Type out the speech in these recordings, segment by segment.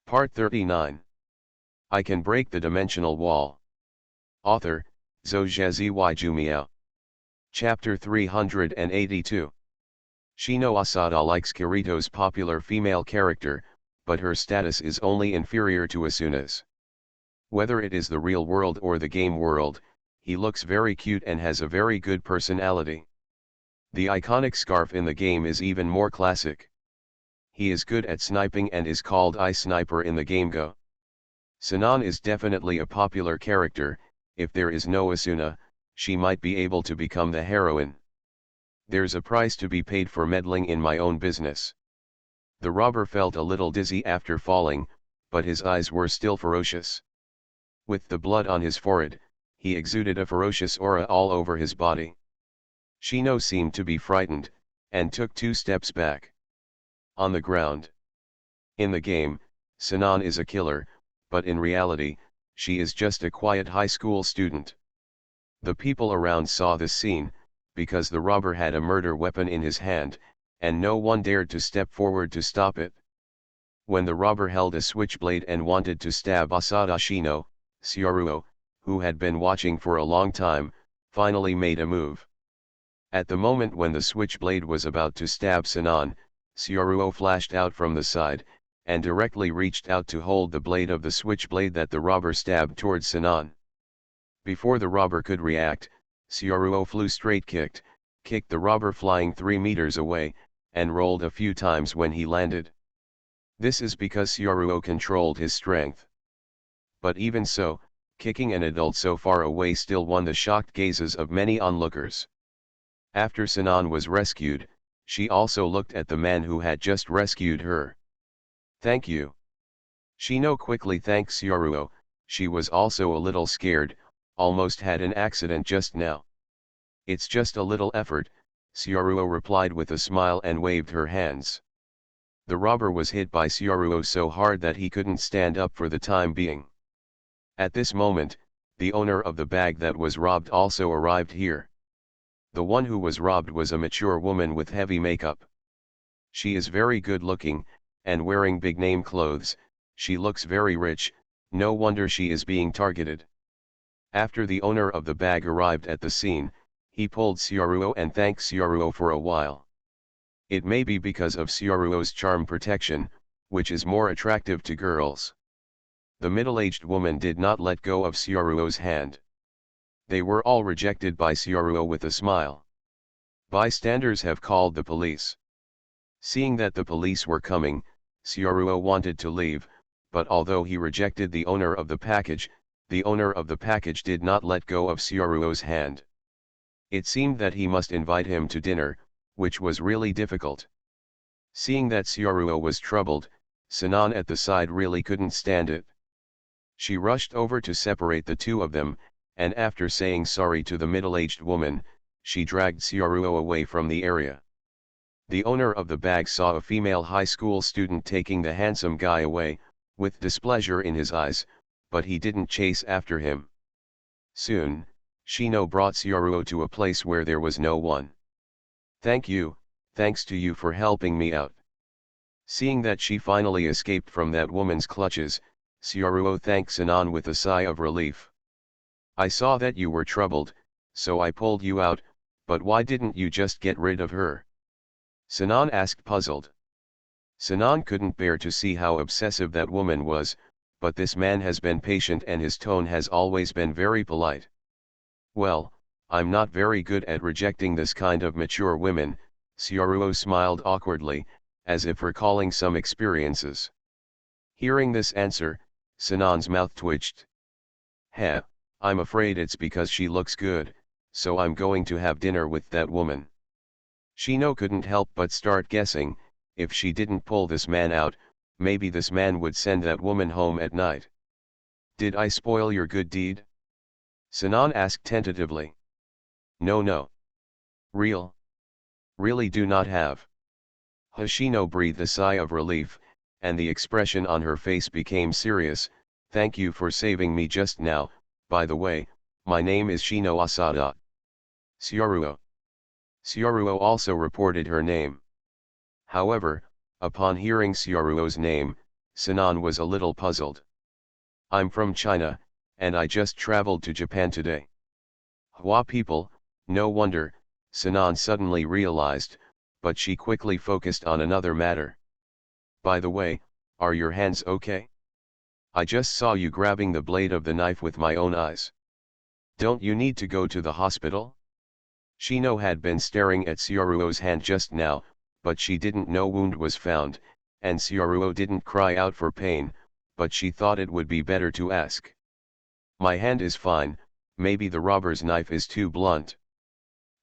Part 39. I Can Break the Dimensional Wall. Author, Zhou Jumiao. Chapter 382. Shino Asada likes Kirito's popular female character, but her status is only inferior to Asuna's. Whether it is the real world or the game world, he looks very cute and has a very good personality. The iconic scarf in the game is even more classic. He is good at sniping and is called Eye Sniper in the game Go. Sinan is definitely a popular character. If there is no Asuna, she might be able to become the heroine. There's a price to be paid for meddling in my own business. The robber felt a little dizzy after falling, but his eyes were still ferocious. With the blood on his forehead, he exuded a ferocious aura all over his body. Shino seemed to be frightened, and took 2 steps back. On the ground. In the game, Sinan is a killer, but in reality, she is just a quiet high school student. The people around saw this scene, because the robber had a murder weapon in his hand, and no one dared to step forward to stop it. When the robber held a switchblade and wanted to stab Asada, Shino, Syaruo, who had been watching for a long time, finally made a move. At the moment when the switchblade was about to stab Sinan, Syaruo flashed out from the side, and directly reached out to hold the blade of the switchblade that the robber stabbed towards Sinan. Before the robber could react, Syaruo flew straight kicked the robber flying 3 meters away, and rolled a few times when he landed. This is because Syaruo controlled his strength. But even so, kicking an adult so far away still won the shocked gazes of many onlookers. After Sinan was rescued, she also looked at the man who had just rescued her. "Thank you." Shino quickly thanked Syaruo. She was also a little scared, almost had an accident just now. "It's just a little effort," Syaruo replied with a smile and waved her hands. The robber was hit by Syaruo so hard that he couldn't stand up for the time being. At this moment, the owner of the bag that was robbed also arrived here. The one who was robbed was a mature woman with heavy makeup. She is very good looking, and wearing big name clothes. She looks very rich, no wonder she is being targeted. After the owner of the bag arrived at the scene, he pulled Syaruo and thanked Syaruo for a while. It may be because of Syaruo's charm protection, which is more attractive to girls. The middle-aged woman did not let go of Syaruo's hand. They were all rejected by Syaruo with a smile. Bystanders have called the police. Seeing that the police were coming, Syaruo wanted to leave, but although he rejected the owner of the package did not let go of Syaruo's hand. It seemed that he must invite him to dinner, which was really difficult. Seeing that Syaruo was troubled, Sinan at the side really couldn't stand it. She rushed over to separate the two of them, and after saying sorry to the middle-aged woman, she dragged Syaruo away from the area. The owner of the bag saw a female high school student taking the handsome guy away, with displeasure in his eyes, but he didn't chase after him. Soon, Shino brought Syaruo to a place where there was no one. Thanks to you for helping me out." Seeing that she finally escaped from that woman's clutches, Syaruo thanked Sinan with a sigh of relief. "I saw that you were troubled, so I pulled you out, but why didn't you just get rid of her?" Sinan asked, puzzled. Sinan couldn't bear to see how obsessive that woman was, but this man has been patient and his tone has always been very polite. "Well, I'm not very good at rejecting this kind of mature women," Syaruo smiled awkwardly, as if recalling some experiences. Hearing this answer, Sinan's mouth twitched. "Heh, I'm afraid it's because she looks good, so I'm going to have dinner with that woman." Shino couldn't help but start guessing, if she didn't pull this man out, maybe this man would send that woman home at night. "Did I spoil your good deed?" Sinan asked tentatively. No. Really do not have." Shino breathed a sigh of relief, and the expression on her face became serious. "Thank you for saving me just now. By the way, my name is Shino Asada." "Syaruo." Syaruo also reported her name. However, upon hearing Syaruo's name, Sinan was a little puzzled. I'm from China, and I just traveled to Japan today. Hua people, no wonder, Sinan suddenly realized, but she quickly focused on another matter. By the way, are your hands okay? I just saw you grabbing the blade of the knife with my own eyes. Don't you need to go to the hospital? Shino had been staring at Sioruo's hand just now, but she didn't know wound was found, and Sioruo didn't cry out for pain, but she thought it would be better to ask. My hand is fine, maybe the robber's knife is too blunt.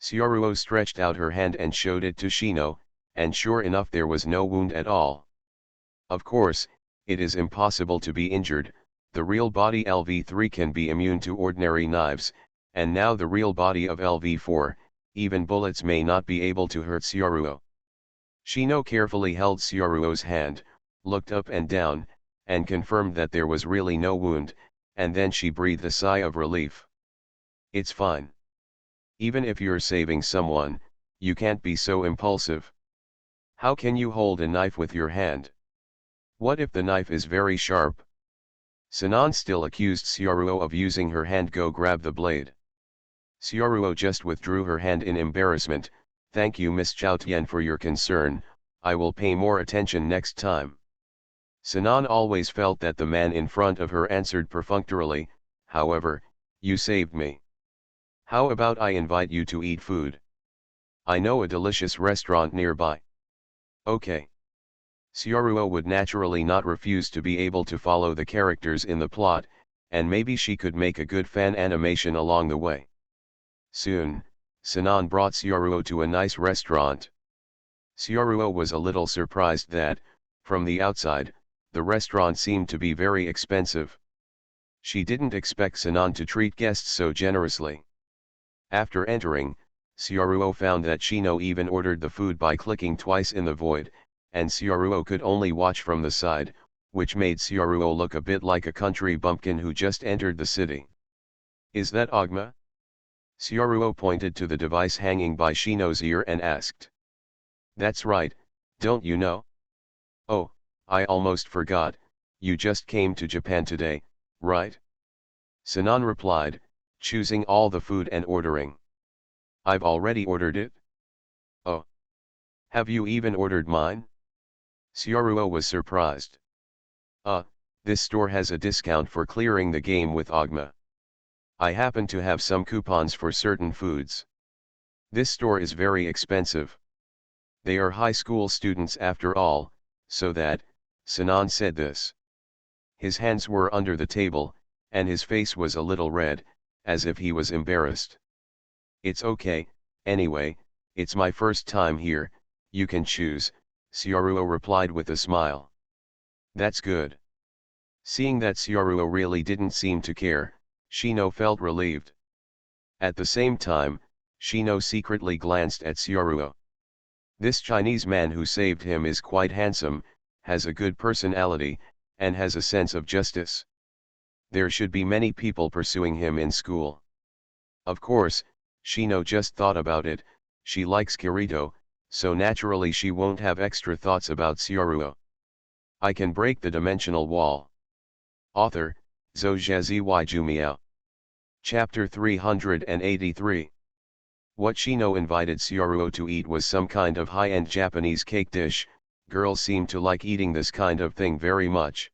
Sioruo stretched out her hand and showed it to Shino, and sure enough there was no wound at all. Of course, it is impossible to be injured, the real body LV3 can be immune to ordinary knives, and now the real body of LV4, even bullets may not be able to hurt Sioruo. Shino carefully held Sioruo's hand, looked up and down, and confirmed that there was really no wound, and then she breathed a sigh of relief. It's fine. Even if you're saving someone, you can't be so impulsive. How can you hold a knife with your hand? What if the knife is very sharp? Sinan still accused Sioruo of using her hand. Go grab the blade. Sioruo just withdrew her hand in embarrassment. Thank you Miss Zhaotian for your concern, I will pay more attention next time. Sinan always felt that the man in front of her answered perfunctorily, however, you saved me. How about I invite you to eat food? I know a delicious restaurant nearby. Okay. Sioruo would naturally not refuse to be able to follow the characters in the plot, and maybe she could make a good fan animation along the way. Soon, Sinan brought Sioruo to a nice restaurant. Sioruo was a little surprised that, from the outside, the restaurant seemed to be very expensive. She didn't expect Sinan to treat guests so generously. After entering, Sioruo found that Shino even ordered the food by clicking twice in the void, and Sioruo could only watch from the side, which made Sioruo look a bit like a country bumpkin who just entered the city. Is that Ogma? Sioruo pointed to the device hanging by Shino's ear and asked. That's right, don't you know? Oh, I almost forgot, you just came to Japan today, right? Sinan replied, choosing all the food and ordering. I've already ordered it. Oh. Have you even ordered mine? Sioruo was surprised. This store has a discount for clearing the game with Ogma. I happen to have some coupons for certain foods. This store is very expensive. They are high school students after all, so that, Sinan said this. His hands were under the table, and his face was a little red, as if he was embarrassed. It's okay, anyway, it's my first time here, you can choose, Sioruo replied with a smile. That's good. Seeing that Sioruo really didn't seem to care, Shino felt relieved. At the same time, Shino secretly glanced at Sioruo. This Chinese man who saved him is quite handsome, has a good personality, and has a sense of justice. There should be many people pursuing him in school. Of course, Shino just thought about it, she likes Kirito, so naturally she won't have extra thoughts about Sioruo. I can break the dimensional wall. Author, Zhou Jumiao. Chapter 383. What Shino invited Sioruo to eat was some kind of high-end Japanese cake dish. Girls seem to like eating this kind of thing very much.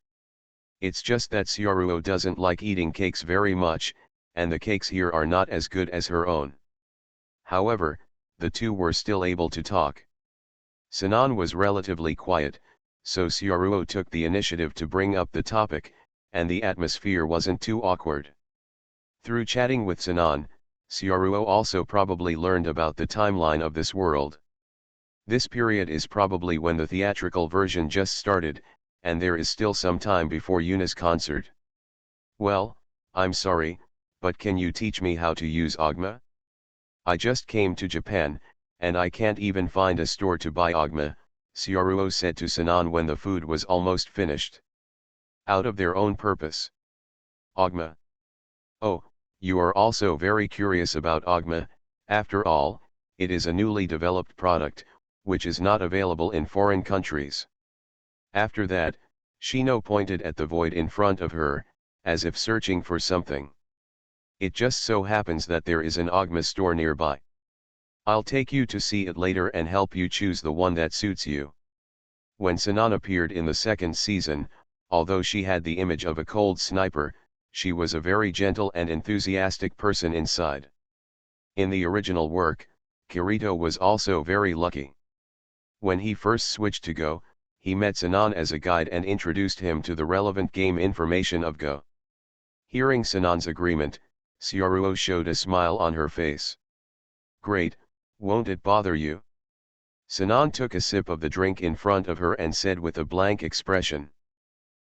It's just that Sioruo doesn't like eating cakes very much, and the cakes here are not as good as her own. However, the two were still able to talk. Sinan was relatively quiet, so Sioruo took the initiative to bring up the topic, and the atmosphere wasn't too awkward. Through chatting with Sinan, Sioruo also probably learned about the timeline of this world. This period is probably when the theatrical version just started, and there is still some time before Yuna's concert. Well, I'm sorry, but can you teach me how to use Ogma? I just came to Japan, and I can't even find a store to buy Ogma, Sioruo said to Sinan when the food was almost finished. Out of their own purpose. Ogma. Oh, you are also very curious about Ogma. After all, it is a newly developed product, which is not available in foreign countries. After that, Shino pointed at the void in front of her, as if searching for something. It just so happens that there is an Ogma store nearby. I'll take you to see it later and help you choose the one that suits you. When Sinan appeared in the second season, although she had the image of a cold sniper, she was a very gentle and enthusiastic person inside. In the original work, Kirito was also very lucky. When he first switched to Go, he met Sinan as a guide and introduced him to the relevant game information of Go. Hearing Sinan's agreement, Syaruo showed a smile on her face. Great, won't it bother you? Sinan took a sip of the drink in front of her and said with a blank expression.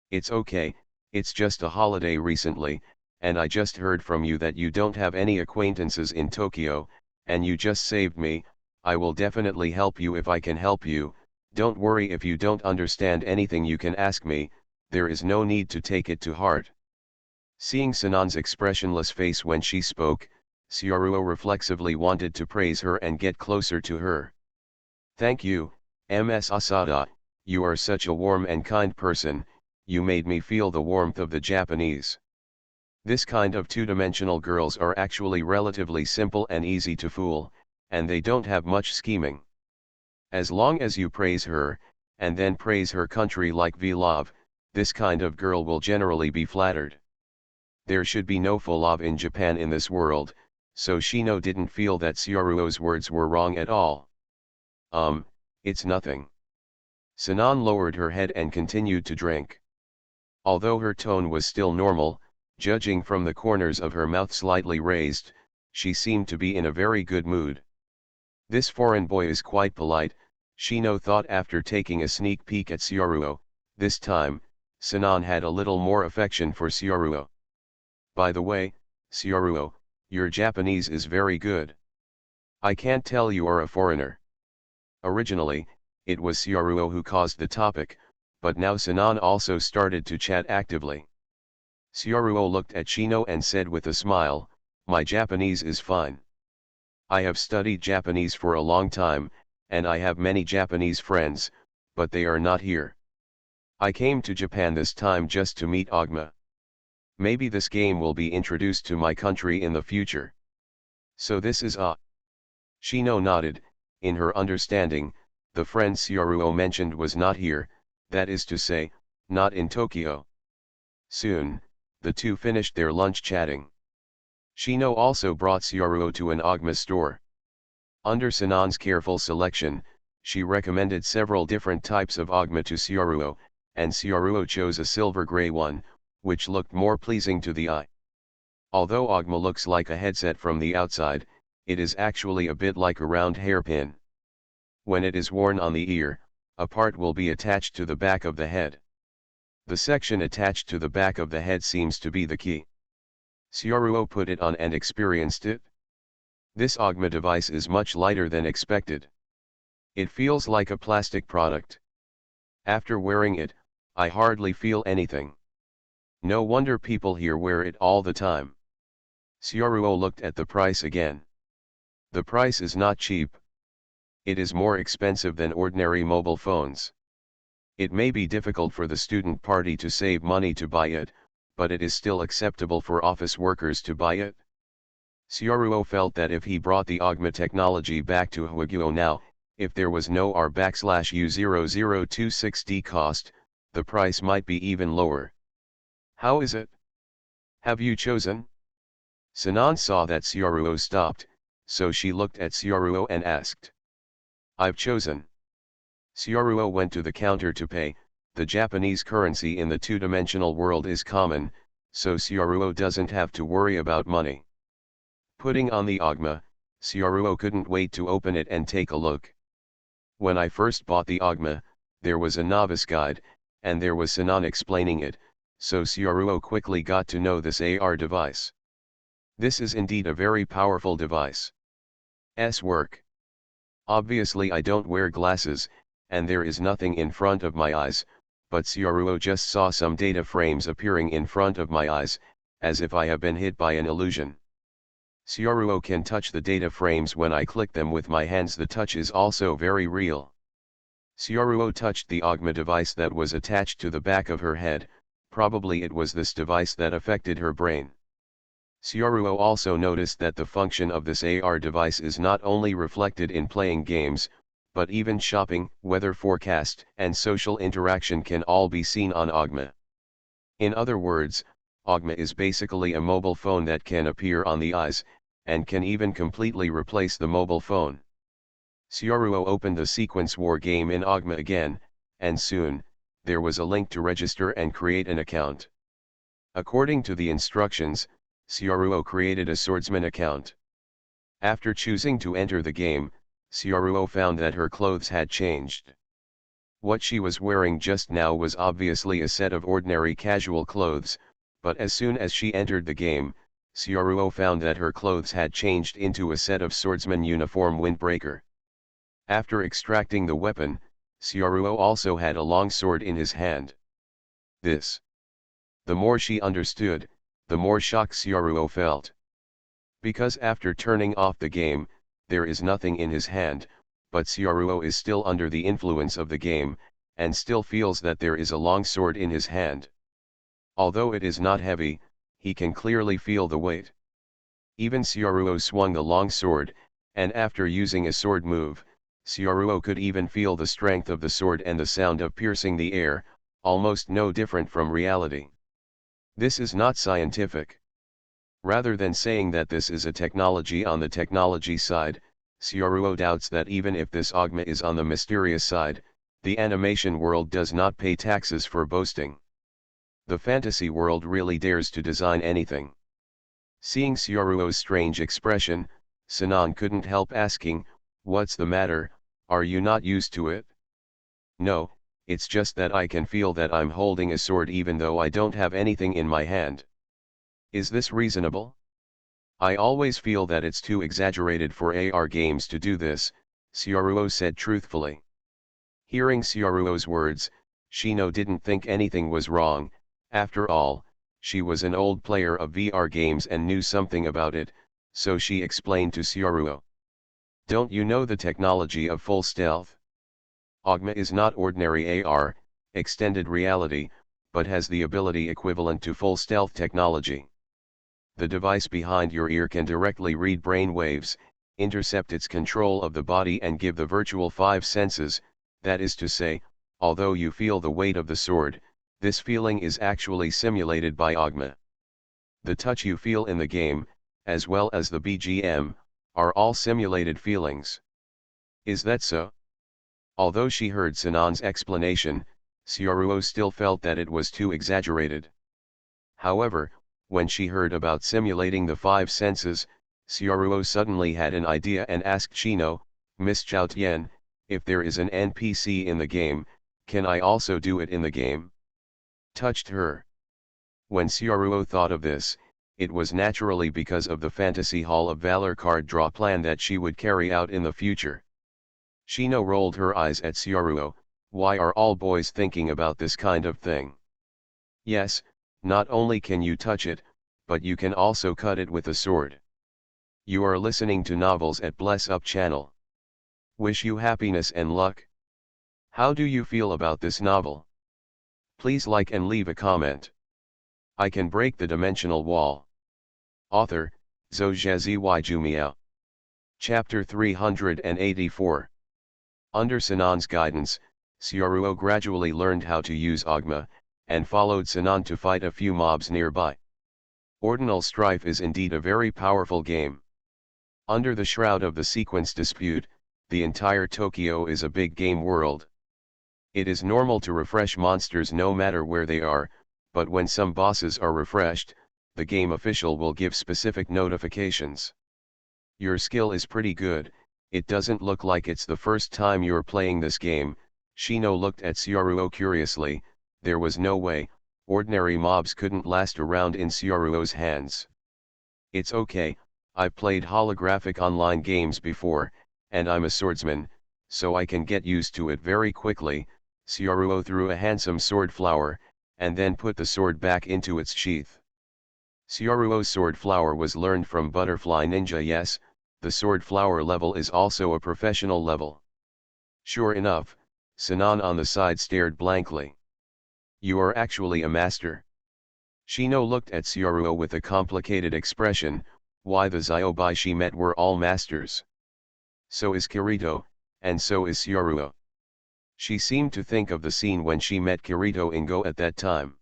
It's okay, it's just a holiday recently, and I just heard from you that you don't have any acquaintances in Tokyo, and you just saved me. I will definitely help you if I can help you. Don't worry if you don't understand anything, you can ask me, there is no need to take it to heart. Seeing Sinan's expressionless face when she spoke, Syaruo reflexively wanted to praise her and get closer to her. Thank you, Ms. Asada, you are such a warm and kind person, you made me feel the warmth of the Japanese. This kind of two-dimensional girls are actually relatively simple and easy to fool, and they don't have much scheming. As long as you praise her, and then praise her country like we love, this kind of girl will generally be flattered. There should be no full love in Japan in this world, so Shino didn't feel that Syaruo's words were wrong at all. It's nothing. Sinan lowered her head and continued to drink. Although her tone was still normal, judging from the corners of her mouth slightly raised, she seemed to be in a very good mood. This foreign boy is quite polite, Shino thought after taking a sneak peek at Syaruo. This time, Sinan had a little more affection for Syaruo. By the way, Syaruo, your Japanese is very good. I can't tell you are a foreigner. Originally, it was Syaruo who caused the topic, but now Sinan also started to chat actively. Syaruo looked at Shino and said with a smile, my Japanese is fine. I have studied Japanese for a long time, and I have many Japanese friends, but they are not here. I came to Japan this time just to meet Ogma. Maybe this game will be introduced to my country in the future. So this is a... Shino nodded. In her understanding, the friend Syaruo mentioned was not here, that is to say, not in Tokyo. Soon, the two finished their lunch chatting. Shino also brought Syaruo to an Ogma store. Under Sinan's careful selection, she recommended several different types of Ogma to Syaruo, and Syaruo chose a silver gray one, which looked more pleasing to the eye. Although Ogma looks like a headset from the outside, it is actually a bit like a round hairpin. When it is worn on the ear, a part will be attached to the back of the head. The section attached to the back of the head seems to be the key. Syaruo put it on and experienced it. This Ogma device is much lighter than expected. It feels like a plastic product. After wearing it, I hardly feel anything. No wonder people here wear it all the time. Syaruo looked at the price again. The price is not cheap. It is more expensive than ordinary mobile phones. It may be difficult for the student party to save money to buy it, but it is still acceptable for office workers to buy it. Syaruo felt that if he brought the Ogma technology back to Hwagyo now, if there was no R/U0026D cost, the price might be even lower. How is it? Have you chosen? Sinan saw that Syaruo stopped, so she looked at Syaruo and asked. I've chosen. Syaruo went to the counter to pay. The Japanese currency in the two-dimensional world is common, so Syaruo doesn't have to worry about money. Putting on the Ogma, Syaruo couldn't wait to open it and take a look. When I first bought the Ogma, there was a novice guide, and there was Sinan explaining it, so Syaruo quickly got to know this AR device. This is indeed a very powerful device. Work. Obviously I don't wear glasses, and there is nothing in front of my eyes, but Syaruo just saw some data frames appearing in front of my eyes, as if I have been hit by an illusion. Syaruo can touch the data frames when I click them with my hands. The touch is also very real. Syaruo touched the Ogma device that was attached to the back of her head. Probably it was this device that affected her brain. Syaruo also noticed that the function of this AR device is not only reflected in playing games, but even shopping, weather forecast, and social interaction can all be seen on Ogma. In other words, Ogma is basically a mobile phone that can appear on the eyes, and can even completely replace the mobile phone. Syaruo opened the Sequence War game in Ogma again, and soon, there was a link to register and create an account. According to the instructions, Syaruo created a swordsman account. After choosing to enter the game, Syaruo found that her clothes had changed. What she was wearing just now was obviously a set of ordinary casual clothes, but as soon as she entered the game, Syaruo found that her clothes had changed into a set of swordsman uniform windbreaker. After extracting the weapon, Syaruo also had a long sword in his hand. The more she understood, the more shock Syaruo felt. Because after turning off the game, there is nothing in his hand, but Syaruo is still under the influence of the game, and still feels that there is a long sword in his hand. Although it is not heavy, he can clearly feel the weight. Even Syaruo swung the long sword, and after using a sword move, Syaruo could even feel the strength of the sword and the sound of piercing the air, almost no different from reality. This is not scientific. Rather than saying that this is a technology on the technology side, Syaruo doubts that even if this Ogma is on the mysterious side, the animation world does not pay taxes for boasting. The fantasy world really dares to design anything. Seeing Syaruo's strange expression, Sinan couldn't help asking, "What's the matter, are you not used to it?" "No, it's just that I can feel that I'm holding a sword even though I don't have anything in my hand." "Is this reasonable?" "I always feel that it's too exaggerated for AR games to do this," Syaruo said truthfully. Hearing Syaruo's words, Shino didn't think anything was wrong. After all, she was an old player of VR games and knew something about it, so she explained to Syaruo. "Don't you know the technology of full stealth? Ogma is not ordinary AR, extended reality, but has the ability equivalent to full stealth technology. The device behind your ear can directly read brain waves, intercept its control of the body and give the virtual five senses, that is to say, although you feel the weight of the sword, this feeling is actually simulated by Ogma. The touch you feel in the game, as well as the BGM, are all simulated feelings." "Is that so?" Although she heard Sinan's explanation, Syaruo still felt that it was too exaggerated. However, when she heard about simulating the five senses, Syaruo suddenly had an idea and asked Shino, "Miss Chao Tian, if there is an NPC in the game, can I also do it in the game?" Touched her. When Syaruo thought of this, it was naturally because of the Fantasy Hall of Valor card draw plan that she would carry out in the future. Shino rolled her eyes at Syaruo. "Why are all boys thinking about this kind of thing?" "Yes, not only can you touch it, but you can also cut it with a sword." You are listening to Novels at Bless Up channel. Wish you happiness and luck. How do you feel about this novel? Please like and leave a comment. I can break the dimensional wall. Author, Zhou Jumiao. Chapter 384. Under Sinan's guidance, Syaruo gradually learned how to use Ogma, and followed Sinan to fight a few mobs nearby. Ordinal Strife is indeed a very powerful game. Under the shroud of the sequence dispute, the entire Tokyo is a big game world. It is normal to refresh monsters no matter where they are, but when some bosses are refreshed, the game official will give specific notifications. Your skill is pretty good, it doesn't look like it's the first time you're playing this game. Shino looked at Syaruo curiously. There was no way, ordinary mobs couldn't last around in Syaruo's hands. "It's okay, I've played holographic online games before, and I'm a swordsman, so I can get used to it very quickly." Syaruo threw a handsome sword flower, and then put the sword back into its sheath. Syaruo's sword flower was learned from Butterfly Ninja. Yes, the sword flower level is also a professional level. Sure enough, Sinan on the side stared blankly. You are actually a master. Shino looked at Sioruo with a complicated expression. Why, the Zyobai she met were all masters. So is Kirito, and so is Sioruo. She seemed to think of the scene when she met Kirito in Go at that time.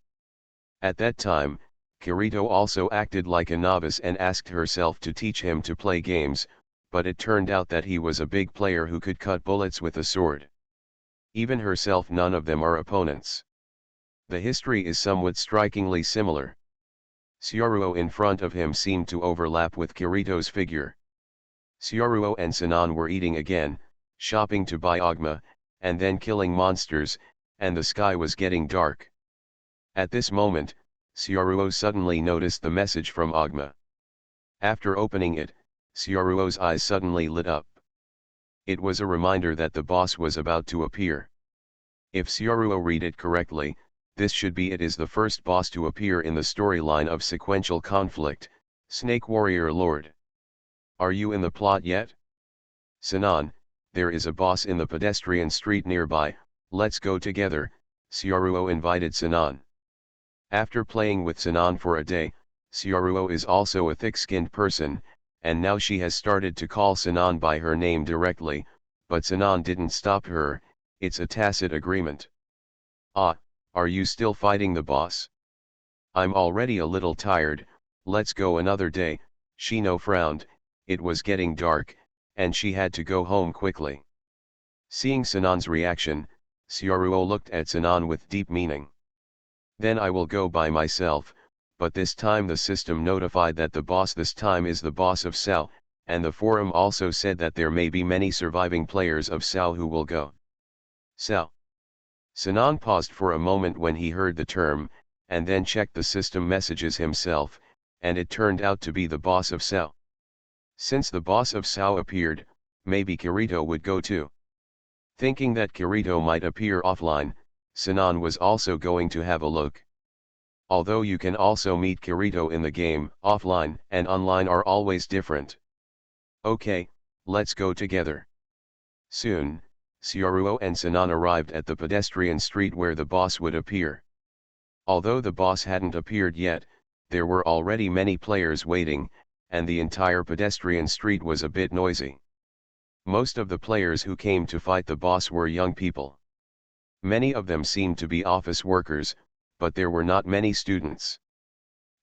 At that time, Kirito also acted like a novice and asked herself to teach him to play games, but it turned out that he was a big player who could cut bullets with a sword. Even herself, none of them are opponents. The history is somewhat strikingly similar. Sioruo in front of him seemed to overlap with Kirito's figure. Sioruo and Sinan were eating again, shopping to buy Ogma, and then killing monsters, and the sky was getting dark. At this moment, Sioruo suddenly noticed the message from Ogma. After opening it, Sioruo's eyes suddenly lit up. It was a reminder that the boss was about to appear. If Sioruo read it correctly, this should be it is the first boss to appear in the storyline of sequential conflict, Snake Warrior Lord. Are you in the plot yet? Sinan, there is a boss in the pedestrian street nearby, let's go together, Sioruo invited Sinan. After playing with Sinan for a day, Sioruo is also a thick-skinned person, and now she has started to call Sinan by her name directly, but Sinan didn't stop her. It's a tacit agreement. Ah, are you still fighting the boss? I'm already a little tired, let's go another day. Shino frowned. It was getting dark, and she had to go home quickly. Seeing Sinan's reaction, Sioruo looked at Sinan with deep meaning. Then I will go by myself, but this time the system notified that the boss this time is the boss of Sao, and the forum also said that there may be many surviving players of Sao who will go. Sao. Sinan paused for a moment when he heard the term, and then checked the system messages himself, and it turned out to be the boss of Sao. Since the boss of Sao appeared, maybe Kirito would go too. Thinking that Kirito might appear offline, Sinan was also going to have a look. Although you can also meet Kirito in the game, offline and online are always different. Okay, let's go together. Soon, Sioruo and Sinan arrived at the pedestrian street where the boss would appear. Although the boss hadn't appeared yet, there were already many players waiting, and the entire pedestrian street was a bit noisy. Most of the players who came to fight the boss were young people. Many of them seemed to be office workers, but there were not many students.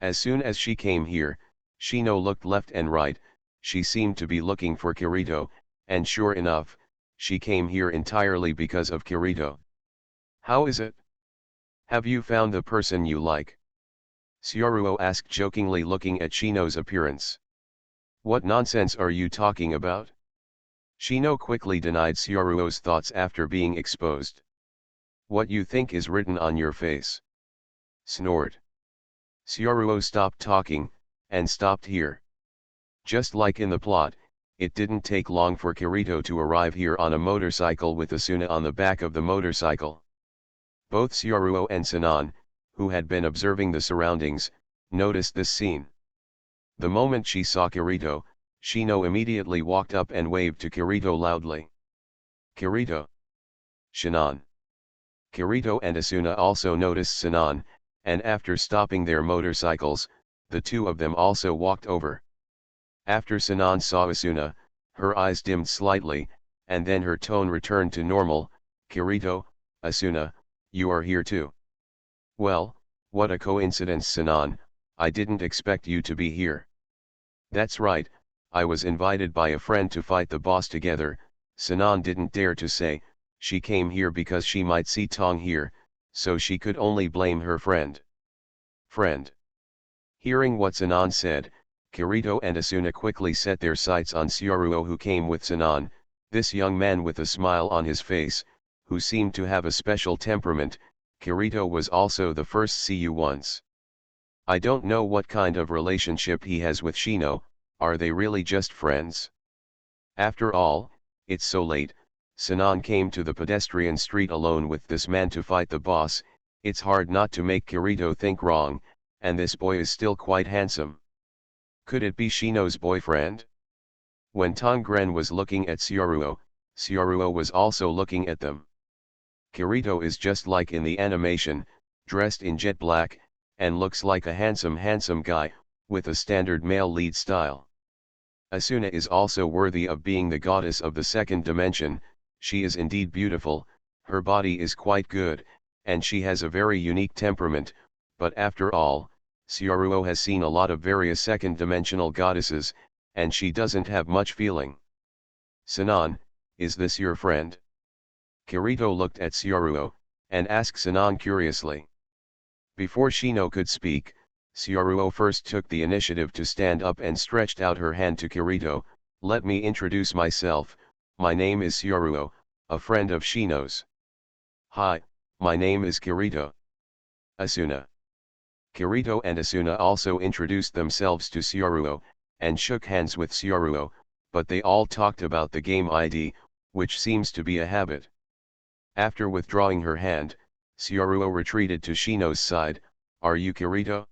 As soon as she came here, Shino looked left and right. She seemed to be looking for Kirito, and sure enough, she came here entirely because of Kirito. How is it? Have you found the person you like? Sioruo asked jokingly, looking at Shino's appearance. What nonsense are you talking about? Shino quickly denied Sioruo's thoughts after being exposed. What you think is written on your face? Snored. Sioruo stopped talking, and stopped here. Just like in the plot, it didn't take long for Kirito to arrive here on a motorcycle with Asuna on the back of the motorcycle. Both Sioruo and Sinan, who had been observing the surroundings, noticed this scene. The moment she saw Kirito, Shino immediately walked up and waved to Kirito loudly. Kirito. Sinan. Kirito and Asuna also noticed Sinan, and after stopping their motorcycles, the two of them also walked over. After Sinan saw Asuna, her eyes dimmed slightly, and then her tone returned to normal. Kirito, Asuna, you are here too. Well, what a coincidence, Sinan, I didn't expect you to be here. That's right, I was invited by a friend to fight the boss together. Sinan didn't dare to say. She came here because she might see Tong here, so she could only blame her friend. Friend. Hearing what Sinan said, Kirito and Asuna quickly set their sights on Sioruo, who came with Sinan, this young man with a smile on his face, who seemed to have a special temperament. Kirito was also the first see you once. I don't know what kind of relationship he has with Shino. Are they really just friends? After all, it's so late. Sinan came to the pedestrian street alone with this man to fight the boss. It's hard not to make Kirito think wrong, and this boy is still quite handsome. Could it be Shino's boyfriend? When Tongren was looking at Sioruo, Sioruo was also looking at them. Kirito is just like in the animation, dressed in jet black, and looks like a handsome guy, with a standard male lead style. Asuna is also worthy of being the goddess of the second dimension. She is indeed beautiful, her body is quite good, and she has a very unique temperament, but after all, Syaruo has seen a lot of various second-dimensional goddesses, and she doesn't have much feeling. Sinon, is this your friend? Kirito looked at Syaruo, and asked Sinon curiously. Before Shino could speak, Syaruo first took the initiative to stand up and stretched out her hand to Kirito. Let me introduce myself, my name is Syaruo, a friend of Shino's. Hi, my name is Kirito. Asuna. Kirito and Asuna also introduced themselves to Syaruo, and shook hands with Syaruo, but they all talked about the game ID, which seems to be a habit. After withdrawing her hand, Syaruo retreated to Shino's side. Are you Kirito?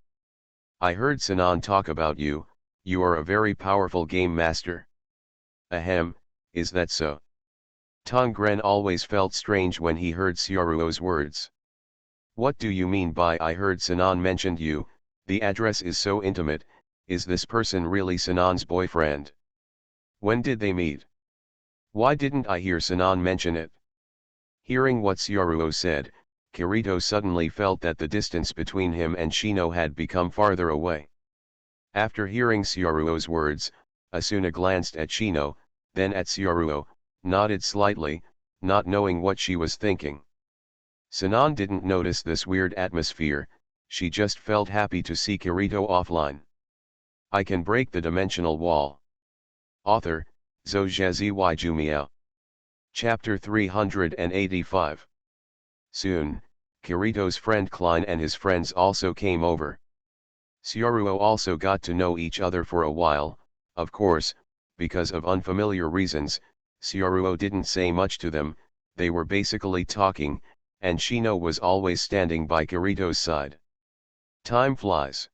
I heard Sinon talk about you, you are a very powerful game master. Ahem, is that so? Tongren always felt strange when he heard Syaruo's words. What do you mean by I heard Sinon mentioned you? The address is so intimate, is this person really Sinon's boyfriend? When did they meet? Why didn't I hear Sinon mention it? Hearing what Syaruo said, Kirito suddenly felt that the distance between him and Shino had become farther away. After hearing Syaruo's words, Asuna glanced at Shino, then at Syaruo, nodded slightly, not knowing what she was thinking. Sinon didn't notice this weird atmosphere, she just felt happy to see Kirito offline. I can break the dimensional wall. Author, Zhou Jumiao. Chapter 385. Soon, Kirito's friend Klein and his friends also came over. Syaruo also got to know each other for a while, of course, because of unfamiliar reasons, Syaruo didn't say much to them, they were basically talking, and Shino was always standing by Kirito's side. Time flies.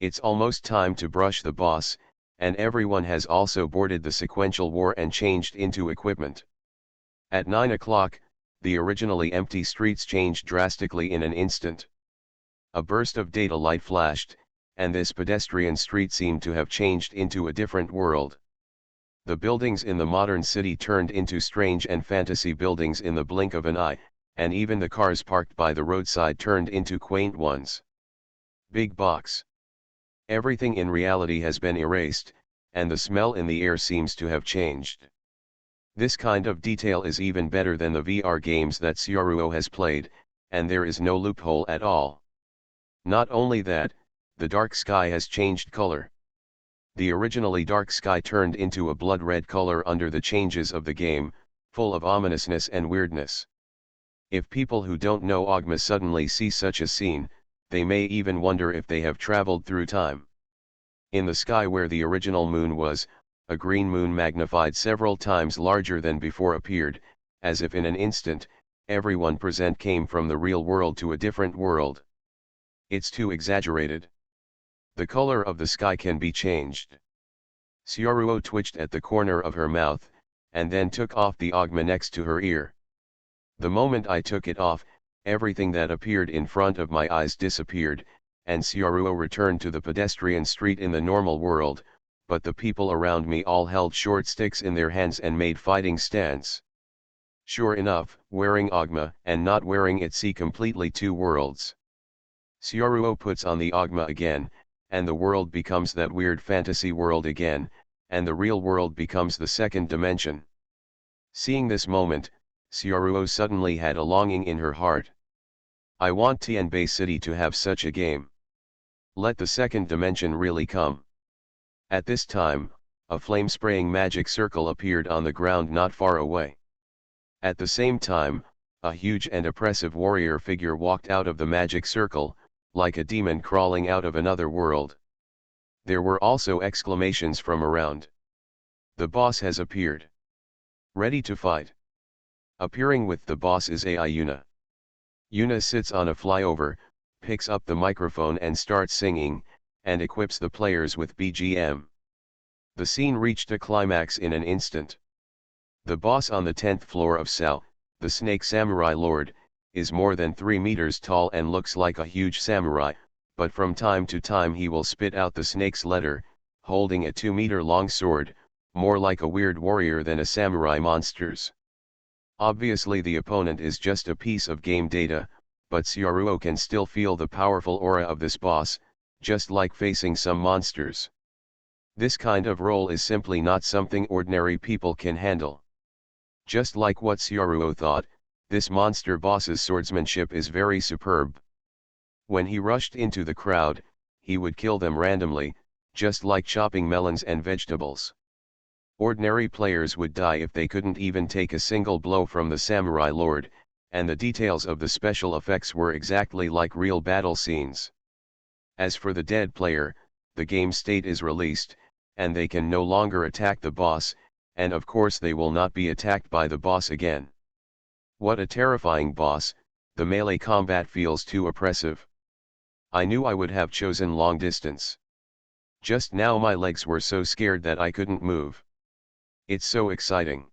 It's almost time to brush the boss, and everyone has also boarded the sequential war and changed into equipment. At 9 o'clock, the originally empty streets changed drastically in an instant. A burst of data light flashed, and this pedestrian street seemed to have changed into a different world. The buildings in the modern city turned into strange and fantasy buildings in the blink of an eye, and even the cars parked by the roadside turned into quaint ones. Big box. Everything in reality has been erased, and the smell in the air seems to have changed. This kind of detail is even better than the VR games that Syaruo has played, and there is no loophole at all. Not only that, the dark sky has changed color. The originally dark sky turned into a blood red color under the changes of the game, full of ominousness and weirdness. If people who don't know Ogma suddenly see such a scene, they may even wonder if they have traveled through time. In the sky where the original moon was, a green moon magnified several times larger than before appeared, as if in an instant, everyone present came from the real world to a different world. It's too exaggerated. The color of the sky can be changed. Syaruo twitched at the corner of her mouth, and then took off the Ogma next to her ear. The moment I took it off, everything that appeared in front of my eyes disappeared, and Syaruo returned to the pedestrian street in the normal world, but the people around me all held short sticks in their hands and made fighting stance. Sure enough, wearing Ogma and not wearing it see completely two worlds. Syaruo puts on the Ogma again, and the world becomes that weird fantasy world again, and the real world becomes the second dimension. Seeing this moment, Syaruo suddenly had a longing in her heart. I want Tianbei City to have such a game. Let the second dimension really come. At this time, a flame-spraying magic circle appeared on the ground not far away. At the same time, a huge and oppressive warrior figure walked out of the magic circle, like a demon crawling out of another world. There were also exclamations from around. The boss has appeared. Ready to fight. Appearing with the boss is AI Yuna. Yuna sits on a flyover, picks up the microphone and starts singing, and equips the players with BGM. The scene reached a climax in an instant. The boss on the 10th floor of Sao, the Snake Samurai Lord, is more than 3 meters tall and looks like a huge samurai, but from time to time he will spit out the snake's letter, holding a 2-meter-long sword, more like a weird warrior than a samurai monster's. Obviously the opponent is just a piece of game data, but Syaruo can still feel the powerful aura of this boss, just like facing some monsters. This kind of role is simply not something ordinary people can handle. Just like what Syaruo thought, this monster boss's swordsmanship is very superb. When he rushed into the crowd, he would kill them randomly, just like chopping melons and vegetables. Ordinary players would die if they couldn't even take a single blow from the Samurai Lord, and the details of the special effects were exactly like real battle scenes. As for the dead player, the game state is released, and they can no longer attack the boss, and of course they will not be attacked by the boss again. What a terrifying boss, the melee combat feels too oppressive. I knew I would have chosen long distance. Just now my legs were so scared that I couldn't move. It's so exciting.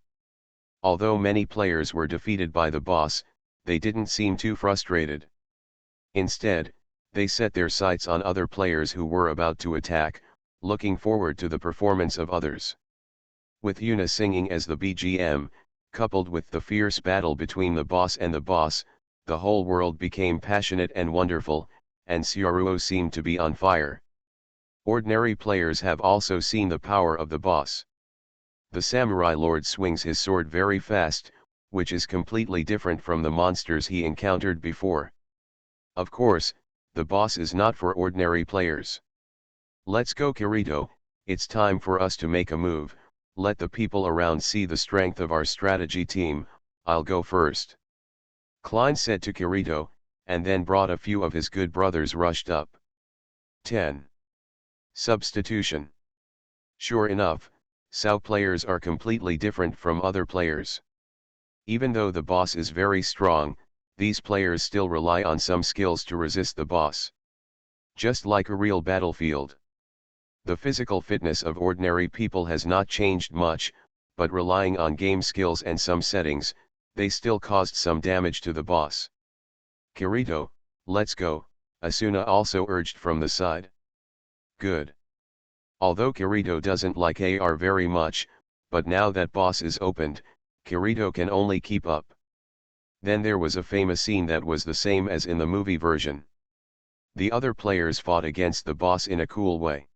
Although many players were defeated by the boss, they didn't seem too frustrated. Instead, they set their sights on other players who were about to attack, looking forward to the performance of others. With Yuna singing as the BGM, coupled with the fierce battle between the boss and the boss, the whole world became passionate and wonderful, and Syaruo seemed to be on fire. Ordinary players have also seen the power of the boss. The Samurai Lord swings his sword very fast, which is completely different from the monsters he encountered before. Of course, the boss is not for ordinary players. Let's go Kirito, it's time for us to make a move, let the people around see the strength of our strategy team, I'll go first. Klein said to Kirito, and then brought a few of his good brothers rushed up. 10. Substitution. Sure enough, Sao players are completely different from other players. Even though the boss is very strong, these players still rely on some skills to resist the boss. Just like a real battlefield. The physical fitness of ordinary people has not changed much, but relying on game skills and some settings, they still caused some damage to the boss. Kirito, let's go, Asuna also urged from the side. Good. Although Kirito doesn't like AR very much, but now that boss is opened, Kirito can only keep up. Then there was a famous scene that was the same as in the movie version. The other players fought against the boss in a cool way.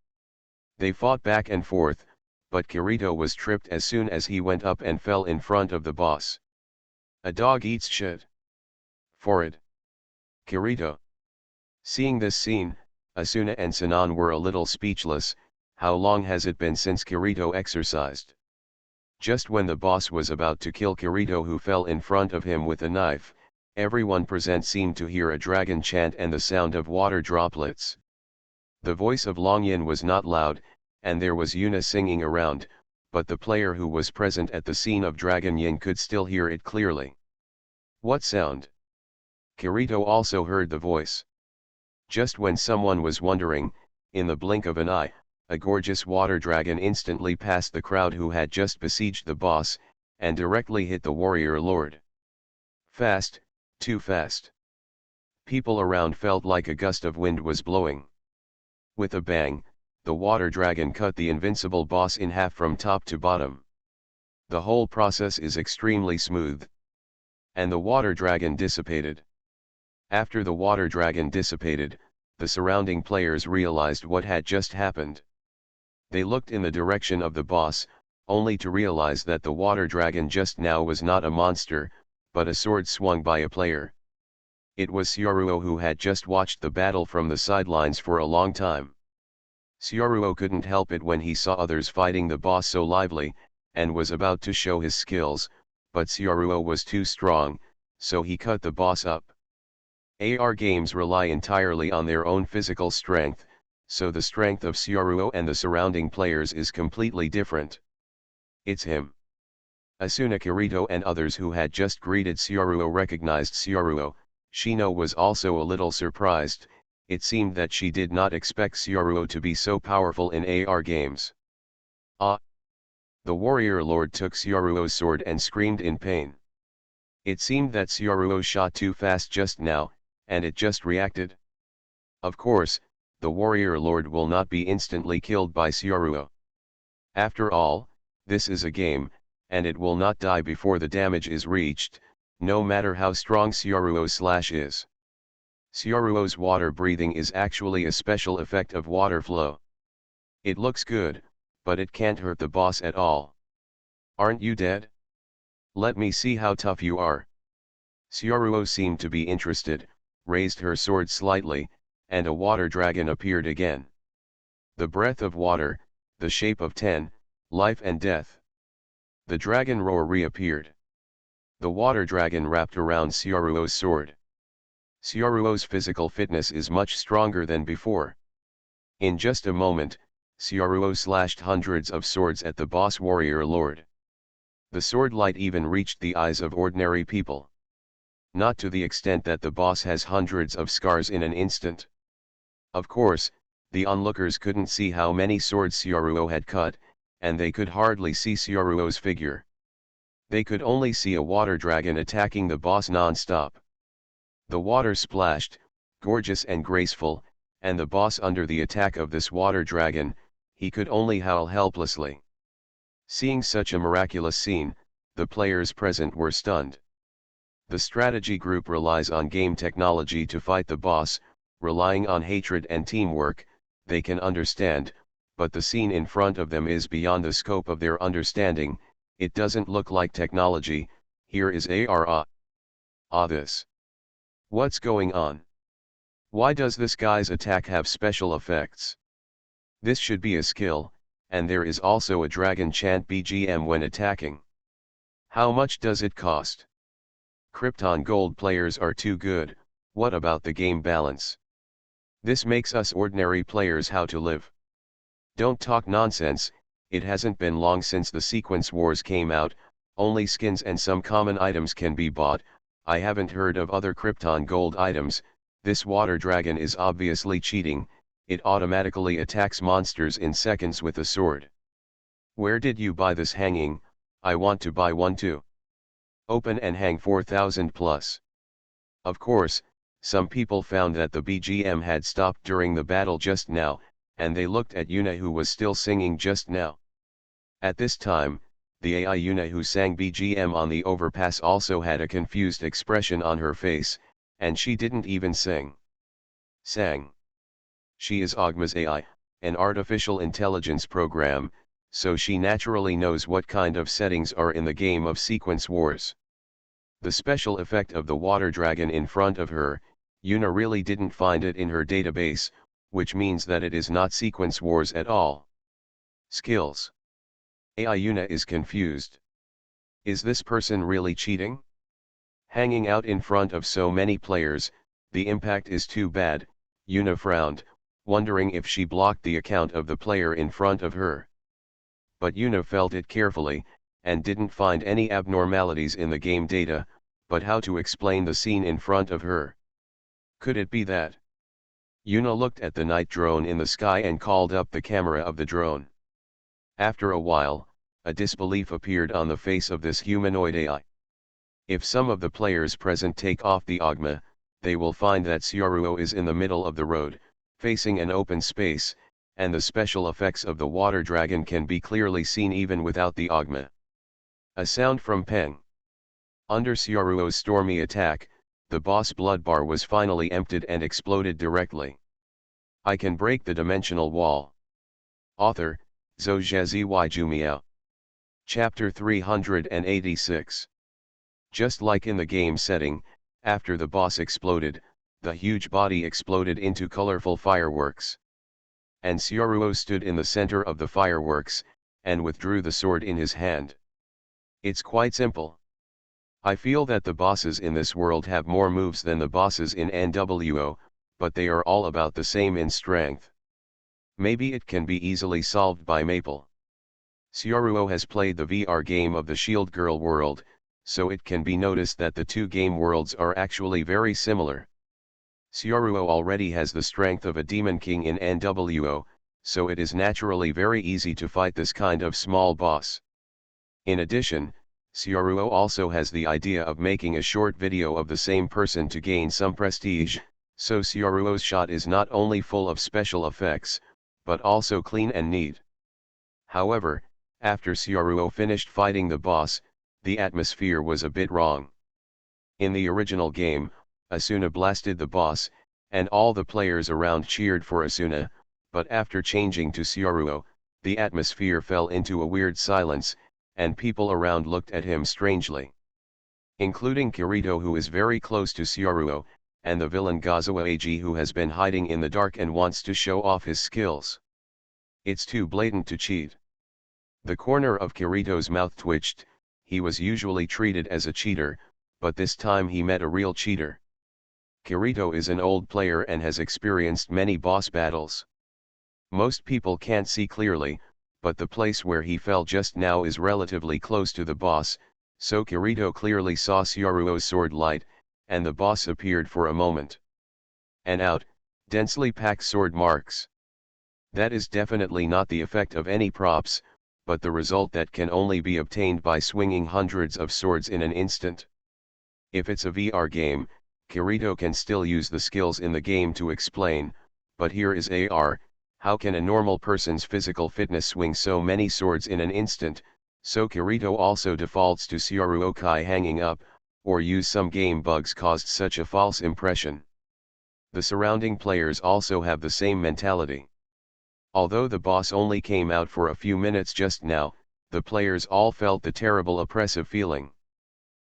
They fought back and forth, but Kirito was tripped as soon as he went up and fell in front of the boss. A dog eats shit. Forward. Kirito. Seeing this scene, Asuna and Sinan were a little speechless. How long has it been since Kirito exercised? Just when the boss was about to kill Kirito, who fell in front of him with a knife, everyone present seemed to hear a dragon chant and the sound of water droplets. The voice of Longyin was not loud, and there was Yuna singing around, but the player who was present at the scene of Dragon Yin could still hear it clearly. What sound? Kirito also heard the voice. Just when someone was wondering, in the blink of an eye, a gorgeous water dragon instantly passed the crowd who had just besieged the boss, and directly hit the warrior lord. Fast, too fast. People around felt like a gust of wind was blowing. With a bang, the water dragon cut the invincible boss in half from top to bottom. The whole process is extremely smooth. And the water dragon dissipated. After the water dragon dissipated, the surrounding players realized what had just happened. They looked in the direction of the boss, only to realize that the water dragon just now was not a monster, but a sword swung by a player. It was Syaruo, who had just watched the battle from the sidelines for a long time. Syaruo couldn't help it when he saw others fighting the boss so lively, and was about to show his skills, but Syaruo was too strong, so he cut the boss up. AR games rely entirely on their own physical strength, so the strength of Syaruo and the surrounding players is completely different. It's him. Asuna, Kirito and others who had just greeted Syaruo recognized Syaruo. Shino was also a little surprised. It seemed that she did not expect Syaruo to be so powerful in AR games. Ah! The warrior lord took Syaruo's sword and screamed in pain. It seemed that Syaruo shot too fast just now, and it just reacted. Of course, the warrior lord will not be instantly killed by Syaruo. After all, this is a game, and it will not die before the damage is reached, no matter how strong Syaruo's slash is. Syaruo's water breathing is actually a special effect of water flow. It looks good, but it can't hurt the boss at all. Aren't you dead? Let me see how tough you are. Syaruo seemed to be interested, raised her sword slightly, and a water dragon appeared again. The breath of water, the shape of 10, life and death. The dragon roar reappeared. The water dragon wrapped around Syaruo's sword. Syaruo's physical fitness is much stronger than before. In just a moment, Syaruo slashed hundreds of swords at the boss warrior lord. The sword light even reached the eyes of ordinary people. Not to the extent that the boss has hundreds of scars in an instant. Of course, the onlookers couldn't see how many swords Syaruo had cut, and they could hardly see Syaruo's figure. They could only see a water dragon attacking the boss non-stop. The water splashed, gorgeous and graceful, and the boss under the attack of this water dragon, he could only howl helplessly. Seeing such a miraculous scene, the players present were stunned. The strategy group relies on game technology to fight the boss, relying on hatred and teamwork, they can understand, but the scene in front of them is beyond the scope of their understanding. It doesn't look like technology. Here is this. What's going on? Why does this guy's attack have special effects? This should be a skill, and there is also a dragon chant BGM when attacking. How much does it cost? Krypton Gold players are too good. What about the game balance? This makes us ordinary players how to live. Don't talk nonsense. It hasn't been long since the Sequence Wars came out, only skins and some common items can be bought. I haven't heard of other Krypton Gold items. This water dragon is obviously cheating, it automatically attacks monsters in seconds with a sword. Where did you buy this hanging? I want to buy one too. Open and hang 4,000 plus. Of course, some people found that the BGM had stopped during the battle just now, and they looked at Yuna who was still singing just now. At this time, the AI Yuna who sang BGM on the overpass also had a confused expression on her face, and she didn't even sing. Sang. She is Ogma's AI, an artificial intelligence program, so she naturally knows what kind of settings are in the game of Sequence Wars. The special effect of the water dragon in front of her, Yuna really didn't find it in her database, which means that it is not Sequence Wars at all. Skills. AI Yuna is confused. Is this person really cheating? Hanging out in front of so many players, the impact is too bad. Yuna frowned, wondering if she blocked the account of the player in front of her. But Yuna felt it carefully, and didn't find any abnormalities in the game data, but how to explain the scene in front of her? Could it be that? Yuna looked at the night drone in the sky and called up the camera of the drone. After a while, a disbelief appeared on the face of this humanoid AI. If some of the players present take off the Ogma, they will find that Syaruo is in the middle of the road, facing an open space, and the special effects of the water dragon can be clearly seen even without the Ogma. A sound from Peng. Under Syaruo's stormy attack, the boss blood bar was finally emptied and exploded directly. I can break the dimensional wall. Author, Zhou Jumiao. Chapter 386. Just like in the game setting, after the boss exploded, the huge body exploded into colorful fireworks. And Syaruo stood in the center of the fireworks, and withdrew the sword in his hand. It's quite simple. I feel that the bosses in this world have more moves than the bosses in NWO, but they are all about the same in strength. Maybe it can be easily solved by Maple. Syaruo has played the VR game of the Shield Girl world, so it can be noticed that the two game worlds are actually very similar. Syaruo already has the strength of a Demon King in NWO, so it is naturally very easy to fight this kind of small boss. In addition, Syaruo also has the idea of making a short video of the same person to gain some prestige, so Syaruo's shot is not only full of special effects, but also clean and neat. However, after Syaruo finished fighting the boss, the atmosphere was a bit wrong. In the original game, Asuna blasted the boss, and all the players around cheered for Asuna, but after changing to Syaruo, the atmosphere fell into a weird silence, and people around looked at him strangely. Including Kirito, who is very close to Syaruo, and the villain Gazawa Ag, who has been hiding in the dark and wants to show off his skills. It's too blatant to cheat. The corner of Kirito's mouth twitched. He was usually treated as a cheater, but this time he met a real cheater. Kirito is an old player and has experienced many boss battles. Most people can't see clearly, but the place where he fell just now is relatively close to the boss, so Kirito clearly saw Syaruo's sword light, and the boss appeared for a moment. And out, densely packed sword marks. That is definitely not the effect of any props, but the result that can only be obtained by swinging hundreds of swords in an instant. If it's a VR game, Kirito can still use the skills in the game to explain, but here is AR. How can a normal person's physical fitness swing so many swords in an instant? So Kirito also defaults to Syaruo Kai hanging up, or use some game bugs caused such a false impression. The surrounding players also have the same mentality. Although the boss only came out for a few minutes just now, the players all felt the terrible oppressive feeling.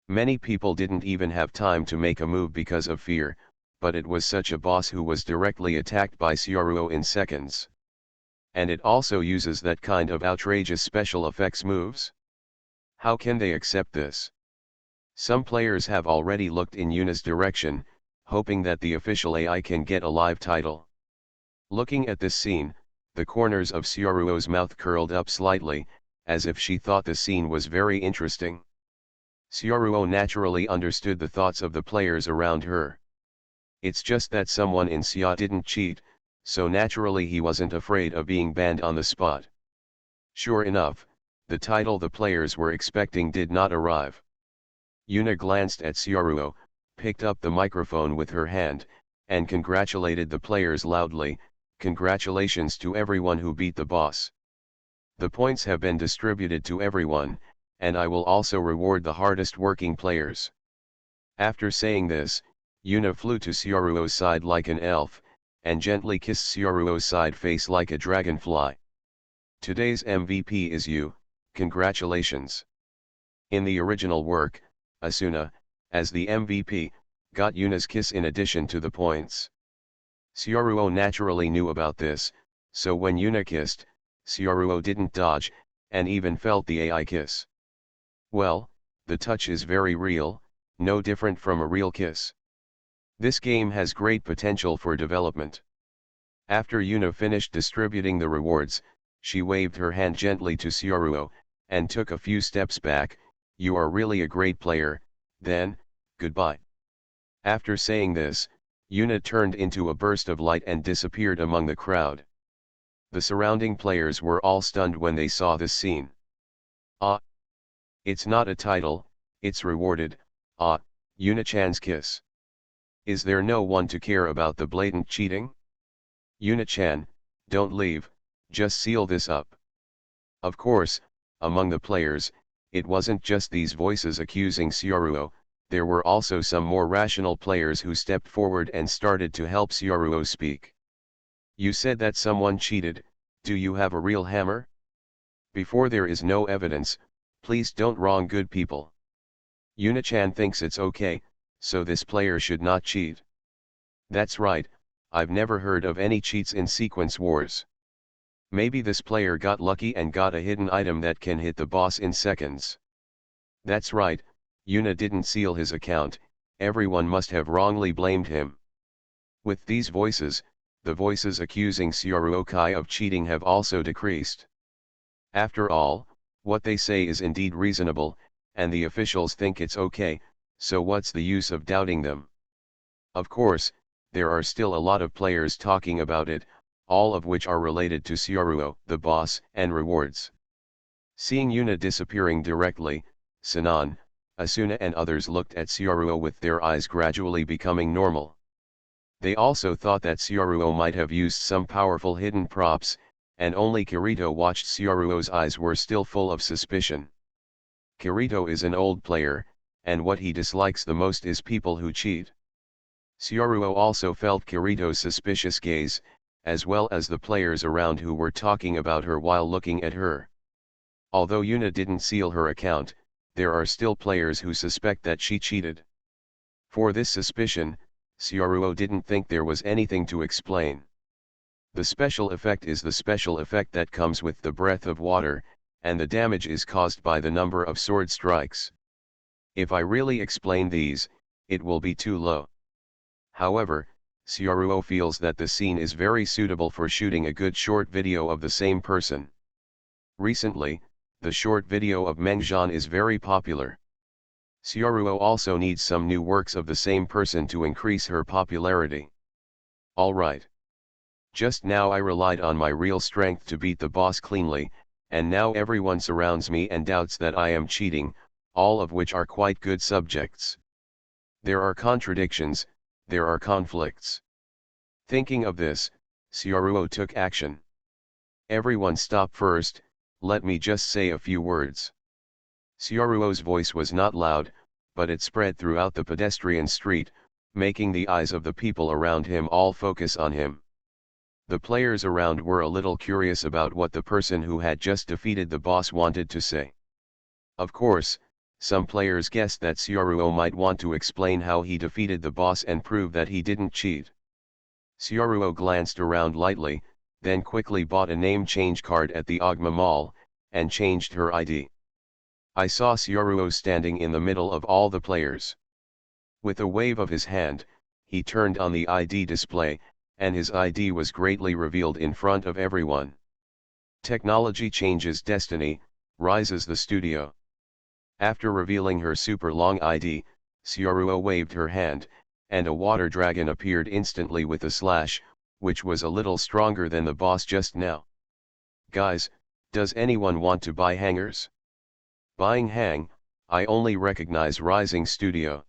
Many people didn't even have time to make a move because of fear, but it was such a boss who was directly attacked by Syaruo in seconds. And it also uses that kind of outrageous special effects moves. How can they accept this? Some players have already looked in Yuna's direction, hoping that the official AI can get a live title. Looking at this scene, the corners of Syaruo's mouth curled up slightly, as if she thought the scene was very interesting. Syaruo naturally understood the thoughts of the players around her. It's just that someone in Xia didn't cheat, so naturally he wasn't afraid of being banned on the spot. Sure enough, the title the players were expecting did not arrive. Yuna glanced at Syaruo, picked up the microphone with her hand, and congratulated the players loudly. Congratulations to everyone who beat the boss. The points have been distributed to everyone, and I will also reward the hardest working players. After saying this, Yuna flew to Syaruo's side like an elf, and gently kissed Syaruo's side face like a dragonfly. Today's MVP is you, congratulations. In the original work, Asuna, as the MVP, got Yuna's kiss in addition to the points. Syaruo naturally knew about this, so when Yuna kissed, Syaruo didn't dodge, and even felt the AI kiss. Well, the touch is very real, no different from a real kiss. This game has great potential for development. After Yuna finished distributing the rewards, she waved her hand gently to Syaruo, and took a few steps back. You are really a great player, then, goodbye. After saying this, Yuna turned into a burst of light and disappeared among the crowd. The surrounding players were all stunned when they saw this scene. Ah! It's not a title, it's rewarded. Ah, Yuna-chan's kiss. Is there no one to care about the blatant cheating? Yuna-chan, don't leave, just seal this up. Of course, among the players, it wasn't just these voices accusing Syaruo, there were also some more rational players who stepped forward and started to help Syaruo speak. You said that someone cheated, do you have a real hammer? Before there is no evidence, please don't wrong good people. Yuna-chan thinks it's okay, so this player should not cheat. That's right, I've never heard of any cheats in sequence wars. Maybe this player got lucky and got a hidden item that can hit the boss in seconds. That's right, Yuna didn't seal his account, everyone must have wrongly blamed him. With these voices, the voices accusing Syaruo Kai of cheating have also decreased. After all, what they say is indeed reasonable, and the officials think it's okay, so what's the use of doubting them? Of course, there are still a lot of players talking about it, all of which are related to Syaruo, the boss, and rewards. Seeing Yuna disappearing directly, Sinan, Asuna and others looked at Sioruo with their eyes gradually becoming normal. They also thought that Sioruo might have used some powerful hidden props, and only Kirito watched. Sioruo's eyes were still full of suspicion. Kirito is an old player, and what he dislikes the most is people who cheat. Sioruo also felt Kirito's suspicious gaze, as well as the players around who were talking about her while looking at her. Although Yuna didn't seal her account, there are still players who suspect that she cheated. For this suspicion, Sioruo didn't think there was anything to explain. The special effect is the special effect that comes with the breath of water, and the damage is caused by the number of sword strikes. If I really explain these, it will be too low. However, Sioruo feels that the scene is very suitable for shooting a good short video of the same person. Recently, the short video of Mengjian is very popular. Sioruo also needs some new works of the same person to increase her popularity. Alright. Just now I relied on my real strength to beat the boss cleanly, and now everyone surrounds me and doubts that I am cheating, all of which are quite good subjects. There are contradictions, there are conflicts. Thinking of this, Sioruo took action. Everyone stop first, let me just say a few words. Sioruo's voice was not loud, but it spread throughout the pedestrian street, making the eyes of the people around him all focus on him. The players around were a little curious about what the person who had just defeated the boss wanted to say. Of course, some players guessed that Sioruo might want to explain how he defeated the boss and prove that he didn't cheat. Sioruo glanced around lightly, then quickly bought a name change card at the Ogma Mall, and changed her ID. I saw Sioruo standing in the middle of all the players. With a wave of his hand, he turned on the ID display, and his ID was greatly revealed in front of everyone. Technology changes destiny, rises the studio. After revealing her super long ID, Sioruo waved her hand, and a water dragon appeared instantly with a slash, which was a little stronger than the boss just now. Guys, does anyone want to buy hangers? Buying hang, I only recognize Rising Studio.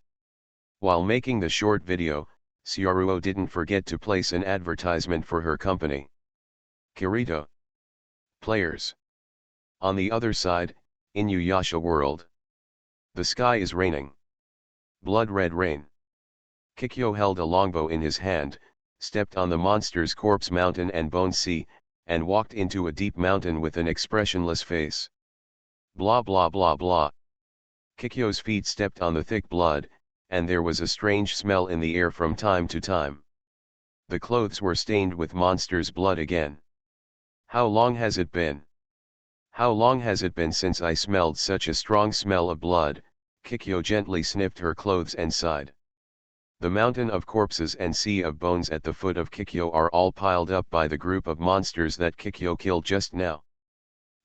While making the short video, Sioruo didn't forget to place an advertisement for her company. Kirito. Players. On the other side, in Inuyasha World. The sky is raining. Blood red rain. Kikyo held a longbow in his hand, stepped on the monster's corpse mountain and bone sea, and walked into a deep mountain with an expressionless face. Blah blah blah blah. Kikyo's feet stepped on the thick blood, and there was a strange smell in the air from time to time. The clothes were stained with monster's blood again. How long has it been? How long has it been since I smelled such a strong smell of blood? Kikyo gently sniffed her clothes and sighed. The mountain of corpses and sea of bones at the foot of Kikyo are all piled up by the group of monsters that Kikyo killed just now.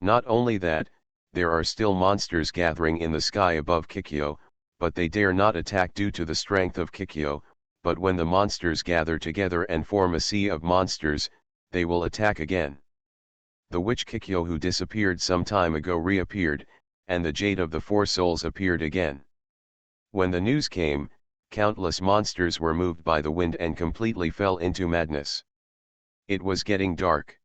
Not only that, there are still monsters gathering in the sky above Kikyo, but they dare not attack due to the strength of Kikyo, but when the monsters gather together and form a sea of monsters, they will attack again. The witch Kikyo who disappeared some time ago reappeared, and the Jade of the Four Souls appeared again. When the news came, countless monsters were moved by the wind and completely fell into madness. It was getting dark.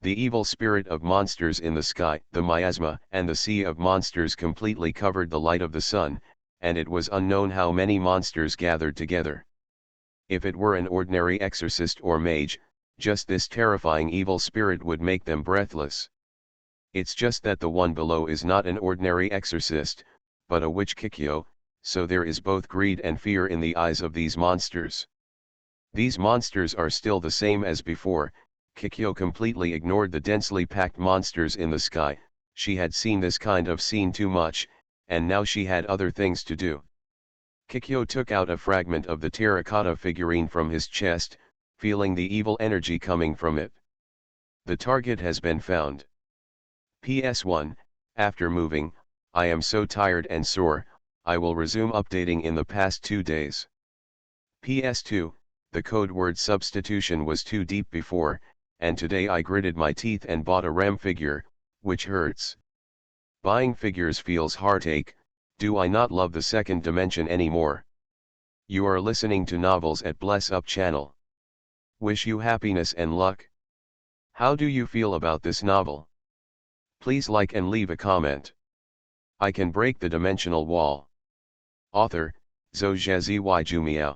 The evil spirit of monsters in the sky, the miasma, and the sea of monsters completely covered the light of the sun, and it was unknown how many monsters gathered together. If it were an ordinary exorcist or mage, just this terrifying evil spirit would make them breathless. It's just that the one below is not an ordinary exorcist, but a witch Kikyo, so there is both greed and fear in the eyes of these monsters. These monsters are still the same as before. Kikyo completely ignored the densely packed monsters in the sky. She had seen this kind of scene too much, and now she had other things to do. Kikyo took out a fragment of the terracotta figurine from his chest, feeling the evil energy coming from it. The target has been found. PS1, after moving, I am so tired and sore, I will resume updating in the past 2 days. PS2, the code word substitution was too deep before, and today I gritted my teeth and bought a RAM figure, which hurts. Buying figures feels heartache, do I not love the second dimension anymore? You are listening to Novels at Bless Up channel. Wish you happiness and luck. How do you feel about this novel? Please like and leave a comment. I can break the dimensional wall. Author, Zojezi.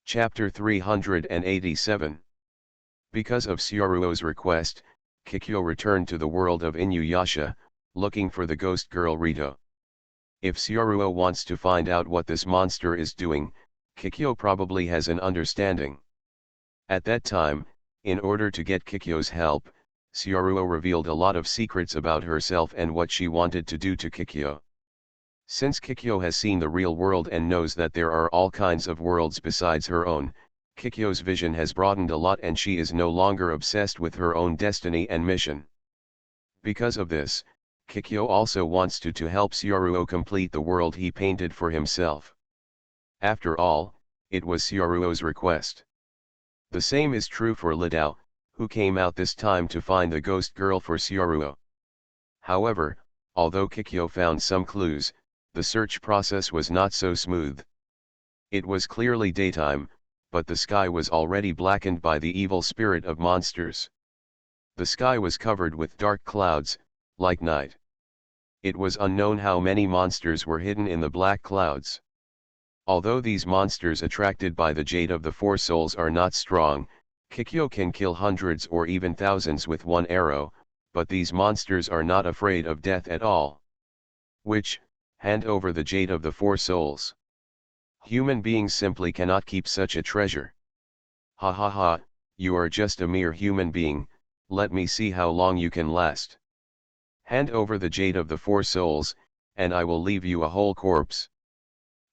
Chapter 387. Because of Syoruo's request, Kikyo returned to the world of Inuyasha, looking for the ghost girl Rito. If Syoruo wants to find out what this monster is doing, Kikyo probably has an understanding. At that time, in order to get Kikyo's help, Syoruo revealed a lot of secrets about herself and what she wanted to do to Kikyo. Since Kikyo has seen the real world and knows that there are all kinds of worlds besides her own, Kikyo's vision has broadened a lot and she is no longer obsessed with her own destiny and mission. Because of this, Kikyo also wants to help Syoruo complete the world he painted for himself. After all, it was Syoruo's request. The same is true for Lidao, who came out this time to find the ghost girl for Syoruo. However, although Kikyo found some clues, the search process was not so smooth. It was clearly daytime, but the sky was already blackened by the evil spirit of monsters. The sky was covered with dark clouds, like night. It was unknown how many monsters were hidden in the black clouds. Although these monsters attracted by the Jade of the Four Souls are not strong, Kikyo can kill hundreds or even thousands with one arrow, but these monsters are not afraid of death at all. Which, hand over the Jade of the Four Souls. Human beings simply cannot keep such a treasure. Ha ha ha, you are just a mere human being, let me see how long you can last. Hand over the Jade of the Four Souls, and I will leave you a whole corpse.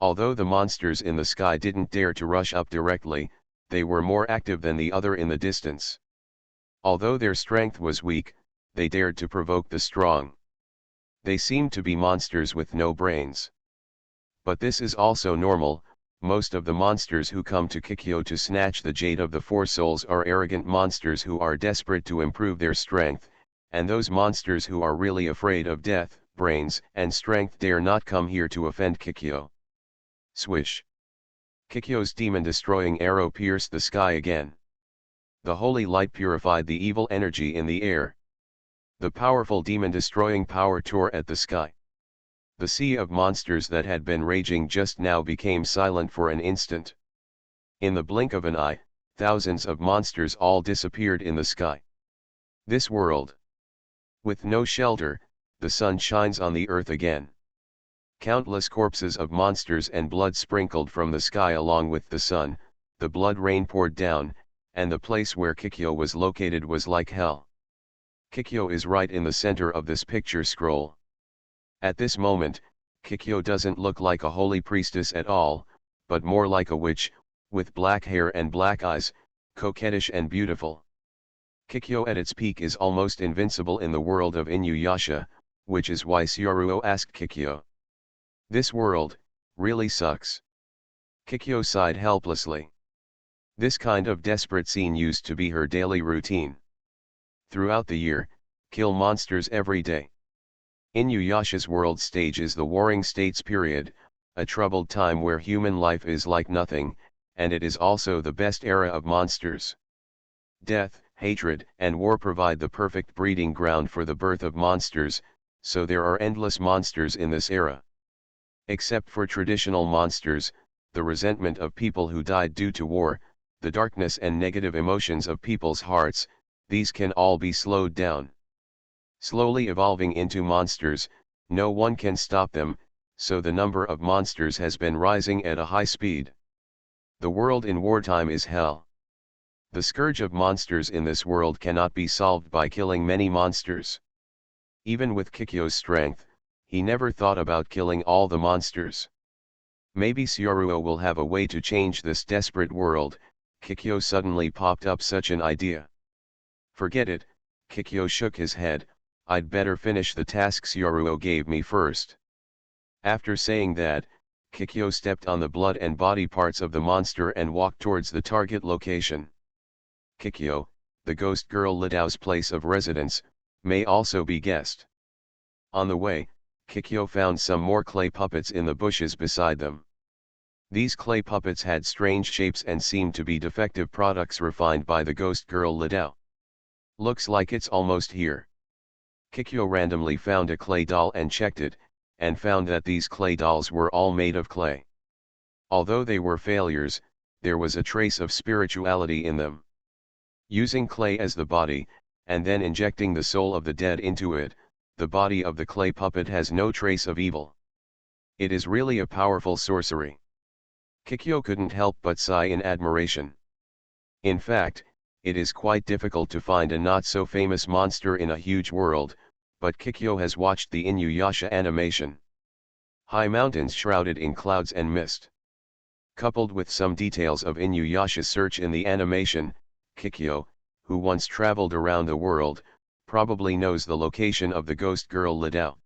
Although the monsters in the sky didn't dare to rush up directly, they were more active than the other in the distance. Although their strength was weak, they dared to provoke the strong. They seemed to be monsters with no brains. But this is also normal, most of the monsters who come to Kikyo to snatch the Jade of the Four Souls are arrogant monsters who are desperate to improve their strength, and those monsters who are really afraid of death, brains, and strength dare not come here to offend Kikyo. Swish! Kikyo's demon-destroying arrow pierced the sky again. The holy light purified the evil energy in the air. The powerful demon-destroying power tore at the sky. The sea of monsters that had been raging just now became silent for an instant. In the blink of an eye, thousands of monsters all disappeared in the sky. This world. With no shelter, the sun shines on the earth again. Countless corpses of monsters and blood sprinkled from the sky along with the sun, the blood rain poured down, and the place where Kikyo was located was like hell. Kikyo is right in the center of this picture scroll. At this moment, Kikyo doesn't look like a holy priestess at all, but more like a witch, with black hair and black eyes, coquettish and beautiful. Kikyo at its peak is almost invincible in the world of Inuyasha, which is why Syoruo asked Kikyo. This world, really sucks. Kikyo sighed helplessly. This kind of desperate scene used to be her daily routine. Throughout the year, kill monsters every day. Inuyasha's world stage is the Warring States period, a troubled time where human life is like nothing, and it is also the best era of monsters. Death, hatred, and war provide the perfect breeding ground for the birth of monsters, so there are endless monsters in this era. Except for traditional monsters, the resentment of people who died due to war, the darkness and negative emotions of people's hearts, these can all be slowed down. Slowly evolving into monsters, no one can stop them, so the number of monsters has been rising at a high speed. The world in wartime is hell. The scourge of monsters in this world cannot be solved by killing many monsters. Even with Kikyo's strength, he never thought about killing all the monsters. Maybe Syoruo will have a way to change this desperate world. Kikyo suddenly popped up such an idea. Forget it, Kikyo shook his head, I'd better finish the task Syoruo gave me first. After saying that, Kikyo stepped on the blood and body parts of the monster and walked towards the target location. Kikyo, the ghost girl Lidao's place of residence, may also be guessed. On the way, Kikyo found some more clay puppets in the bushes beside them. These clay puppets had strange shapes and seemed to be defective products refined by the ghost girl Lidao. Looks like it's almost here. Kikyo randomly found a clay doll and checked it, and found that these clay dolls were all made of clay. Although they were failures, there was a trace of spirituality in them. Using clay as the body, and then injecting the soul of the dead into it, the body of the clay puppet has no trace of evil. It is really a powerful sorcery. Kikyo couldn't help but sigh in admiration. In fact, it is quite difficult to find a not-so-famous monster in a huge world, but Kikyo has watched the Inuyasha animation. High mountains shrouded in clouds and mist. Coupled with some details of Inuyasha's search in the animation, Kikyo, who once traveled around the world, probably knows the location of the ghost girl Lidao.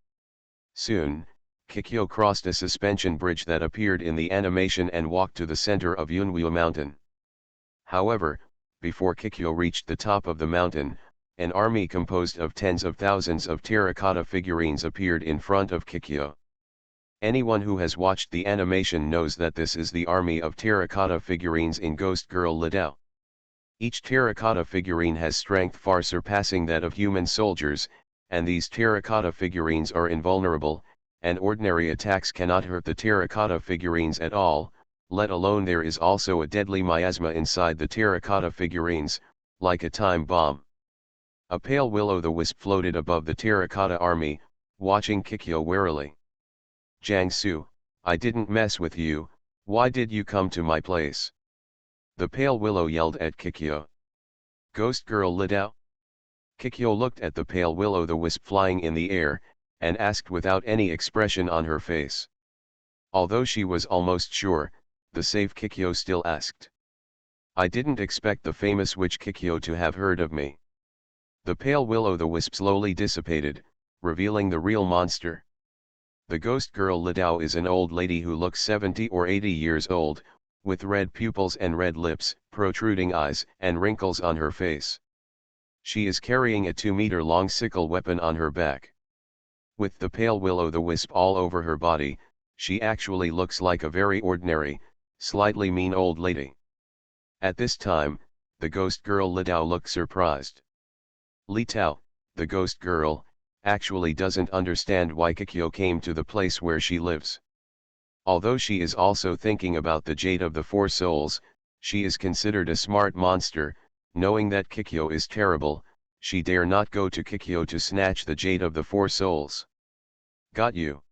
Soon, Kikyo crossed a suspension bridge that appeared in the animation and walked to the center of Yunwoo Mountain. However, before Kikyo reached the top of the mountain, an army composed of tens of thousands of terracotta figurines appeared in front of Kikyo. Anyone who has watched the animation knows that this is the army of terracotta figurines in Ghost Girl Lidao. Each terracotta figurine has strength far surpassing that of human soldiers, and these terracotta figurines are invulnerable, and ordinary attacks cannot hurt the terracotta figurines at all, let alone there is also a deadly miasma inside the terracotta figurines, like a time bomb. A pale will-o'-the-wisp floated above the terracotta army, watching Kikyo warily. "Jiangsu, I didn't mess with you, why did you come to my place?" The pale willow yelled at Kikyo. "Ghost girl Lidao?" Kikyo looked at the pale will-o'-the-wisp flying in the air, and asked without any expression on her face. Although she was almost sure, the safe Kikyo still asked. "I didn't expect the famous witch Kikyo to have heard of me." The pale will-o'-the-wisp slowly dissipated, revealing the real monster. The ghost girl Lidao is an old lady who looks 70 or 80 years old, with red pupils and red lips, protruding eyes, and wrinkles on her face. She is carrying a 2-meter-long sickle weapon on her back. With the pale will-o'-the-wisp all over her body, she actually looks like a very ordinary, slightly mean old lady. At this time, the ghost girl Lidao looked surprised. Li Tao, the ghost girl, actually doesn't understand why Kikyo came to the place where she lives. Although she is also thinking about the Jade of the Four Souls, she is considered a smart monster. Knowing that Kikyo is terrible, she dare not go to Kikyo to snatch the Jade of the Four Souls. "Got you."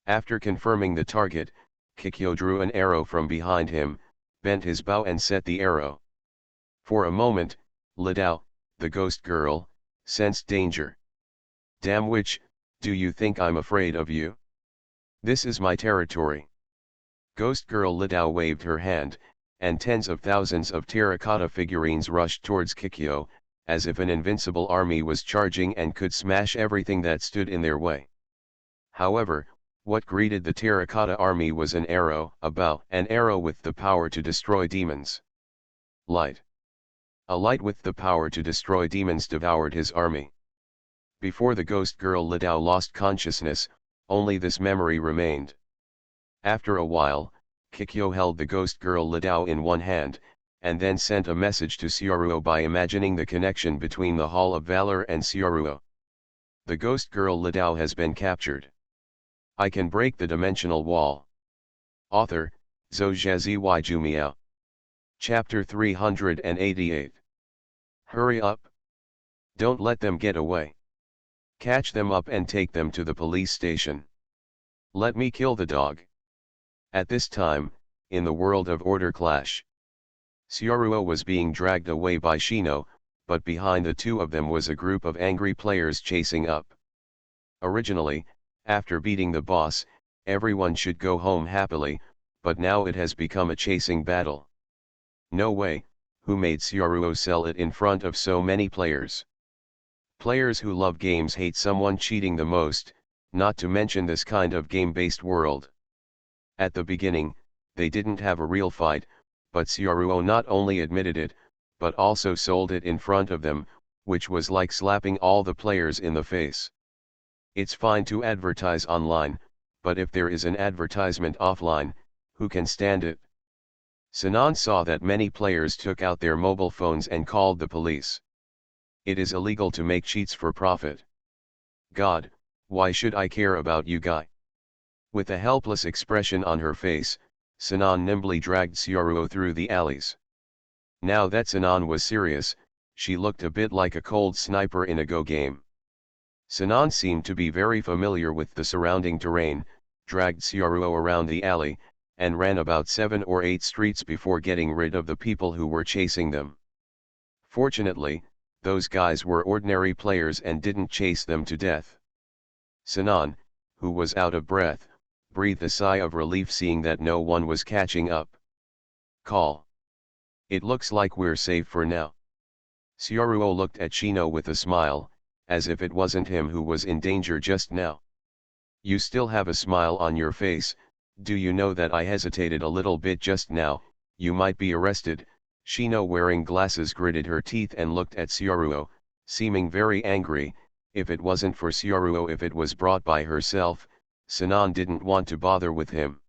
After confirming the target, Kikyo drew an arrow from behind him, bent his bow and set the arrow. For a moment, Lidao, the ghost girl, sensed danger. "Damn witch, do you think I'm afraid of you? This is my territory." Ghost girl Lidao waved her hand, and tens of thousands of terracotta figurines rushed towards Kikyo, as if an invincible army was charging and could smash everything that stood in their way. However, what greeted the terracotta army was an arrow with the power to destroy demons. Light. A light with the power to destroy demons devoured his army. Before the ghost girl Lidao lost consciousness, only this memory remained. After a while, Kikyo held the ghost girl Lidao in one hand, and then sent a message to Sioruo by imagining the connection between the Hall of Valor and Sioruo. The ghost girl Lidao has been captured. I can break the dimensional wall. Author, Zhou Jumiao. Chapter 388. Hurry up. Don't let them get away. Catch them up and take them to the police station. Let me kill the dog. At this time, in the world of order clash, Sioruo was being dragged away by Shino, but behind the two of them was a group of angry players chasing up. Originally, after beating the boss, everyone should go home happily, but now it has become a chasing battle. No way, who made Sioruo sell it in front of so many players? Players who love games hate someone cheating the most, not to mention this kind of game-based world. At the beginning, they didn't have a real fight, but Sioruo not only admitted it, but also sold it in front of them, which was like slapping all the players in the face. It's fine to advertise online, but if there is an advertisement offline, who can stand it? Sinan saw that many players took out their mobile phones and called the police. It is illegal to make cheats for profit. God, why should I care about you guy? With a helpless expression on her face, Sinan nimbly dragged Xiaoruo through the alleys. Now that Sinan was serious, she looked a bit like a cold sniper in a Go game. Sinan seemed to be very familiar with the surrounding terrain, dragged Xiaoruo around the alley, and ran about 7 or 8 streets before getting rid of the people who were chasing them. Fortunately, those guys were ordinary players and didn't chase them to death. Sinan, who was out of breath, breathed a sigh of relief seeing that no one was catching up. Call. It looks like we're safe for now. Xiaoruo looked at Shino with a smile, as if it wasn't him who was in danger just now. You still have a smile on your face. Do you know that I hesitated a little bit just now? You might be arrested. Shino, wearing glasses, gritted her teeth and looked at Xiaoruo, seeming very angry. If it wasn't for Xiaoruo, if it was brought by herself, Sinan didn't want to bother with him.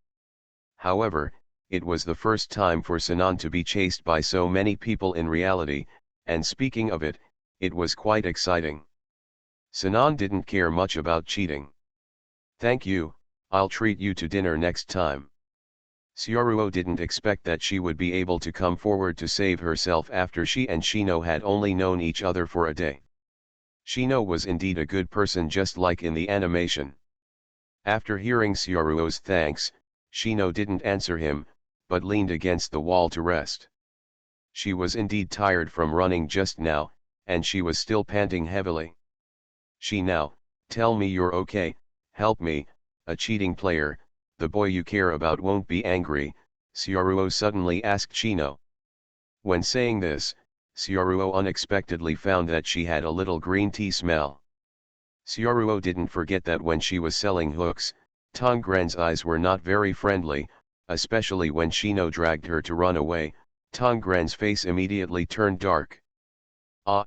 However, it was the first time for Sinan to be chased by so many people in reality, and speaking of it, it was quite exciting. Sinan didn't care much about cheating. Thank you, I'll treat you to dinner next time. Xiaoruo didn't expect that she would be able to come forward to save herself after she and Shino had only known each other for a day. Shino was indeed a good person, just like in the animation. After hearing Xiaoruo's thanks, Shino didn't answer him, but leaned against the wall to rest. She was indeed tired from running just now, and she was still panting heavily. Now, tell me you're okay, help me, a cheating player, the boy you care about won't be angry, Xiaoruo suddenly asked Shino. When saying this, Xiaoruo unexpectedly found that she had a little green tea smell. Xiaoruo didn't forget that when she was selling hooks, Tongran's eyes were not very friendly, especially when Shino dragged her to run away. Tongran's face immediately turned dark. Ah!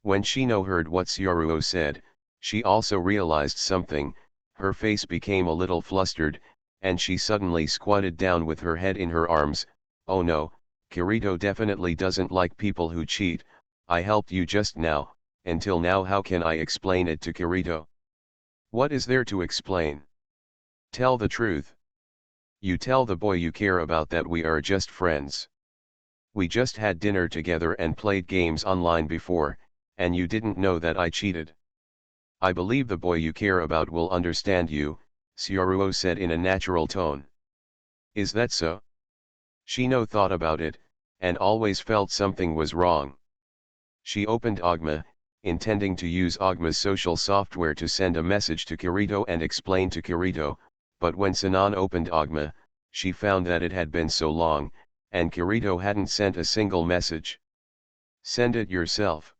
When Shino heard what Xiaoruo said, she also realized something. Her face became a little flustered, and she suddenly squatted down with her head in her arms. Oh no, Kirito definitely doesn't like people who cheat. I helped you just now, until now how can I explain it to Kirito? What is there to explain? Tell the truth. You tell the boy you care about that we are just friends. We just had dinner together and played games online before, and you didn't know that I cheated. I believe the boy you care about will understand you, Xiaoruo said in a natural tone. Is that so? Shino thought about it, and always felt something was wrong. She opened Ogma, intending to use Ogma's social software to send a message to Kirito and explain to Kirito, but when Sinan opened Ogma, she found that it had been so long, and Kirito hadn't sent a single message. Send it yourself.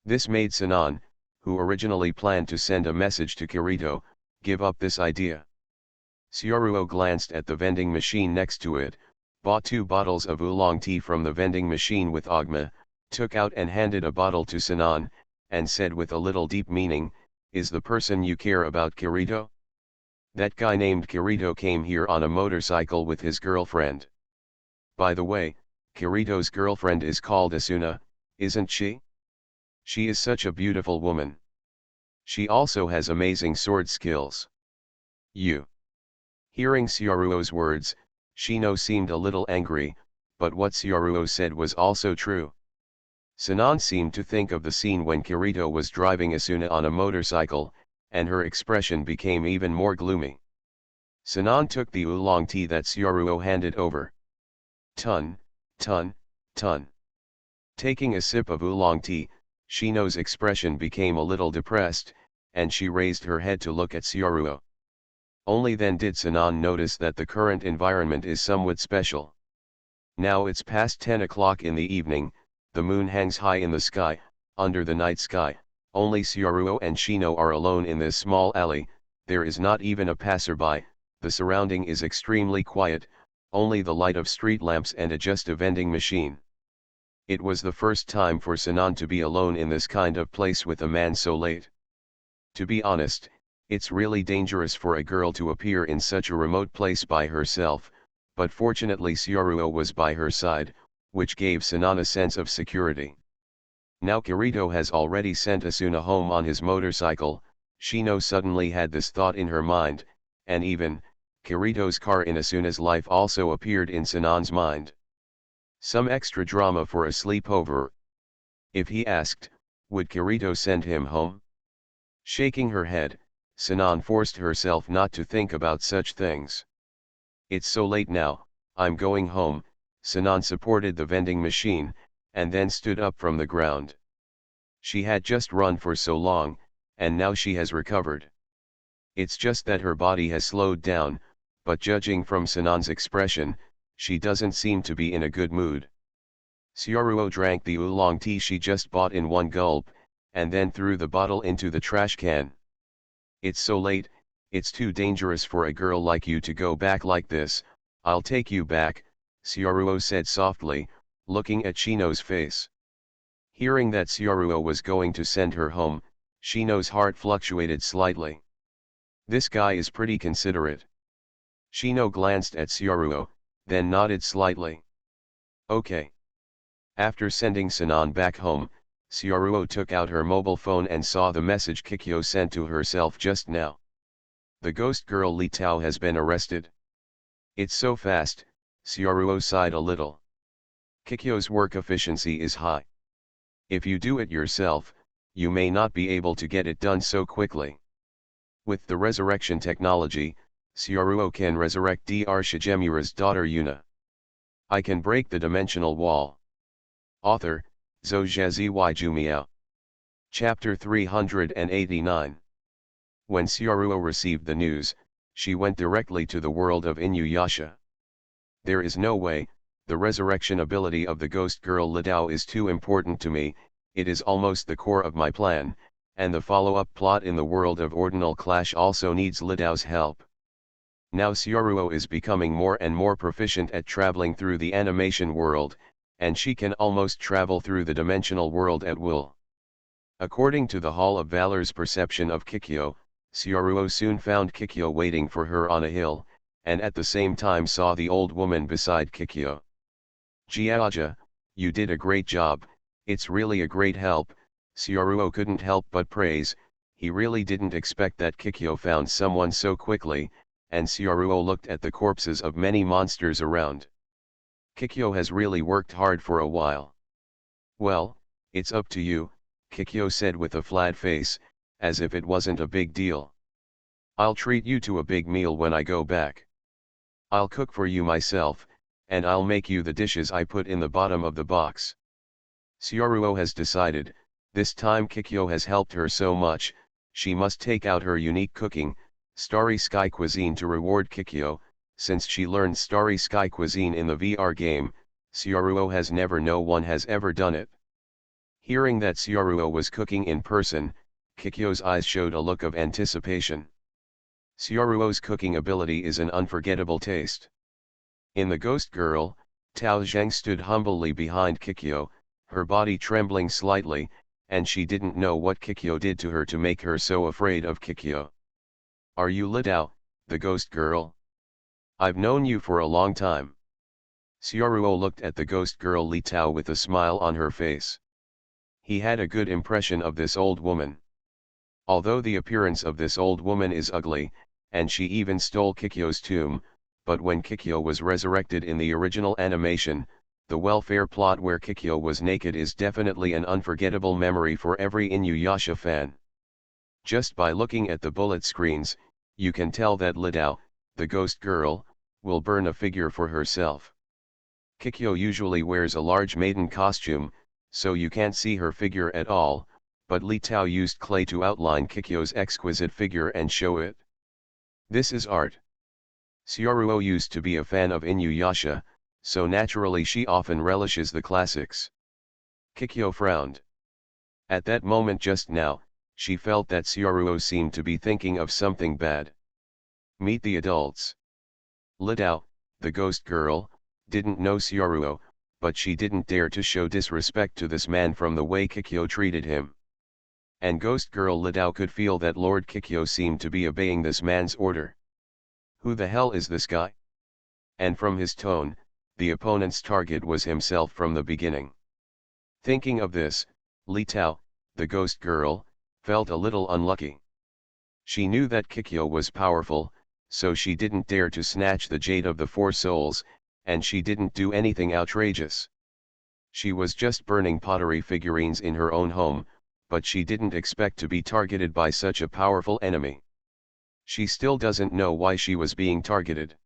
This made Sinan, who originally planned to send a message to Kirito, give up this idea. Xiaoruo glanced at the vending machine next to it, bought 2 bottles of oolong tea from the vending machine with Ogma, took out and handed a bottle to Sinan, and said with a little deep meaning, is the person you care about Kirito? That guy named Kirito came here on a motorcycle with his girlfriend. By the way, Kirito's girlfriend is called Asuna, isn't she? She is such a beautiful woman. She also has amazing sword skills. You. Hearing Xiaoruo's words, Shino seemed a little angry, but what Xiaoruo said was also true. Sinan seemed to think of the scene when Kirito was driving Asuna on a motorcycle, and her expression became even more gloomy. Sinan took the oolong tea that Xiaoruo handed over. Ton, ton, ton. Taking a sip of oolong tea, Shino's expression became a little depressed, and she raised her head to look at Xiaoruo. Only then did Sinan notice that the current environment is somewhat special. Now it's past 10 o'clock in the evening, the moon hangs high in the sky, under the night sky, only Xiaoruo and Shino are alone in this small alley, there is not even a passerby, the surrounding is extremely quiet, only the light of street lamps and just a vending machine. It was the first time for Sinan to be alone in this kind of place with a man so late. To be honest, it's really dangerous for a girl to appear in such a remote place by herself, but fortunately Syaruo was by her side, which gave Sinan a sense of security. Now Kirito has already sent Asuna home on his motorcycle. Shino suddenly had this thought in her mind, and even, Kirito's car in Asuna's life also appeared in Sinan's mind. Some extra drama for a sleepover. If he asked, would Kirito send him home? Shaking her head, Sinan forced herself not to think about such things. It's so late now, I'm going home. Sinan supported the vending machine, and then stood up from the ground. She had just run for so long, and now she has recovered. It's just that her body has slowed down, but judging from Sinan's expression, she doesn't seem to be in a good mood. Syaruo drank the oolong tea she just bought in one gulp, and then threw the bottle into the trash can. It's so late, it's too dangerous for a girl like you to go back like this. I'll take you back, Syaruo said softly, looking at Shino's face. Hearing that Syaruo was going to send her home, Shino's heart fluctuated slightly. This guy is pretty considerate. Shino glanced at Syaruo, then nodded slightly. Okay. After sending Sinan back home, Syaruo took out her mobile phone and saw the message Kikyo sent to herself just now. The ghost girl Li Tao has been arrested. It's so fast, Syaruo sighed a little. Kikyo's work efficiency is high. If you do it yourself, you may not be able to get it done so quickly. With the resurrection technology, Syaruo can resurrect Dr. Shigemura's daughter Yuna. I can break the dimensional wall. Author, Zhou Miao. Chapter 389. When Syaruo received the news, she went directly to the world of Inuyasha. There is no way, the resurrection ability of the ghost girl Lidao is too important to me, it is almost the core of my plan, and the follow-up plot in the world of Ordinal Clash also needs Lidao's help. Now Syaruo is becoming more and more proficient at traveling through the animation world, and she can almost travel through the dimensional world at will. According to the Hall of Valor's perception of Kikyo, Syaruo soon found Kikyo waiting for her on a hill, and at the same time saw the old woman beside Kikyo. Jiaja, you did a great job, it's really a great help, Syaruo couldn't help but praise. He really didn't expect that Kikyo found someone so quickly, and Syaruo looked at the corpses of many monsters around. Kikyo has really worked hard for a while. Well, it's up to you, Kikyo said with a flat face, as if it wasn't a big deal. I'll treat you to a big meal when I go back. I'll cook for you myself, and I'll make you the dishes I put in the bottom of the box. Syaruo has decided, this time Kikyo has helped her so much, she must take out her unique cooking, Starry Sky Cuisine to reward Kikyo. Since she learned Starry Sky Cuisine in the VR game, Syaruo has no one has ever done it. Hearing that Syaruo was cooking in person, Kikyo's eyes showed a look of anticipation. Syaruo's cooking ability is an unforgettable taste. In The Ghost Girl, Tao Zhang stood humbly behind Kikyo, her body trembling slightly, and she didn't know what Kikyo did to her to make her so afraid of Kikyo. Are you Lidao, the ghost girl? I've known you for a long time. Syaruo looked at the ghost girl Li Tao with a smile on her face. He had a good impression of this old woman. Although the appearance of this old woman is ugly, and she even stole Kikyo's tomb, but when Kikyo was resurrected in the original animation, the welfare plot where Kikyo was naked is definitely an unforgettable memory for every Inuyasha fan. Just by looking at the bullet screens, you can tell that Lidao, the ghost girl, will burn a figure for herself. Kikyo usually wears a large maiden costume, so you can't see her figure at all, but Li Tao used clay to outline Kikyo's exquisite figure and show it. This is art. Syaruo used to be a fan of Inuyasha, so naturally she often relishes the classics. Kikyo frowned. At that moment just now, she felt that Syaruo seemed to be thinking of something bad. Meet the adults. Lidao, the ghost girl, didn't know Syaruo, but she didn't dare to show disrespect to this man from the way Kikyo treated him. and Ghost Girl Lidao could feel that Lord Kikyo seemed to be obeying this man's order. Who the hell is this guy? And from his tone, the opponent's target was himself from the beginning. Thinking of this, Li Tao, the ghost girl, felt a little unlucky. She knew that Kikyo was powerful, so she didn't dare to snatch the Jade of the Four Souls, and she didn't do anything outrageous. She was just burning pottery figurines in her own home, but she didn't expect to be targeted by such a powerful enemy. She still doesn't know why she was being targeted.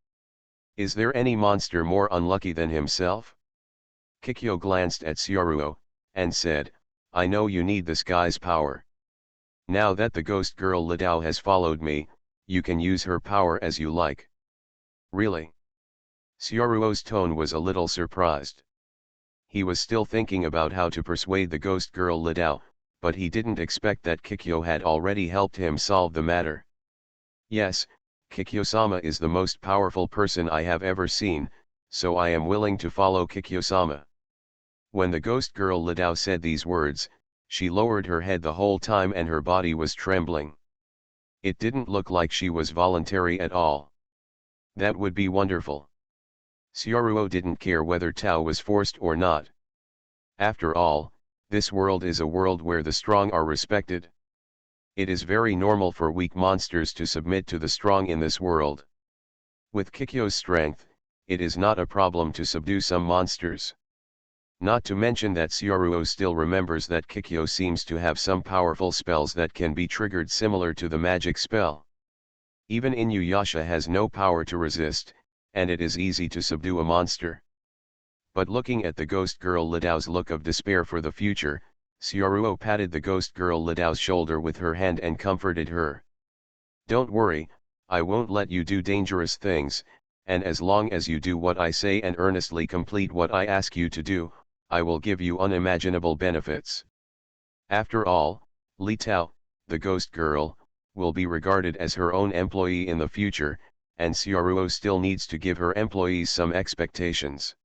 Is there any monster more unlucky than himself? Kikyo glanced at Xiaoruo, and said, I know you need this guy's power. Now that the ghost girl Lidao has followed me, you can use her power as you like. Really? Xiaoruo's tone was a little surprised. He was still thinking about how to persuade the ghost girl Lidao, but he didn't expect that Kikyo had already helped him solve the matter. Yes, Kikyo-sama is the most powerful person I have ever seen, so I am willing to follow Kikyo-sama. When the ghost girl Lidao said these words, she lowered her head the whole time and her body was trembling. It didn't look like she was voluntary at all. That would be wonderful. Xiaoruo didn't care whether Tao was forced or not. After all, this world is a world where the strong are respected. It is very normal for weak monsters to submit to the strong in this world. With Kikyo's strength, it is not a problem to subdue some monsters. Not to mention that Xiaoruo still remembers that Kikyo seems to have some powerful spells that can be triggered similar to the magic spell. Even Inuyasha has no power to resist, and it is easy to subdue a monster. But looking at the ghost girl Lidao's look of despair for the future, Xiaoruo patted the ghost girl Lidao's shoulder with her hand and comforted her. Don't worry, I won't let you do dangerous things, and as long as you do what I say and earnestly complete what I ask you to do, I will give you unimaginable benefits. After all, Li Tao, the ghost girl, will be regarded as her own employee in the future, and Xiaoruo still needs to give her employees some expectations.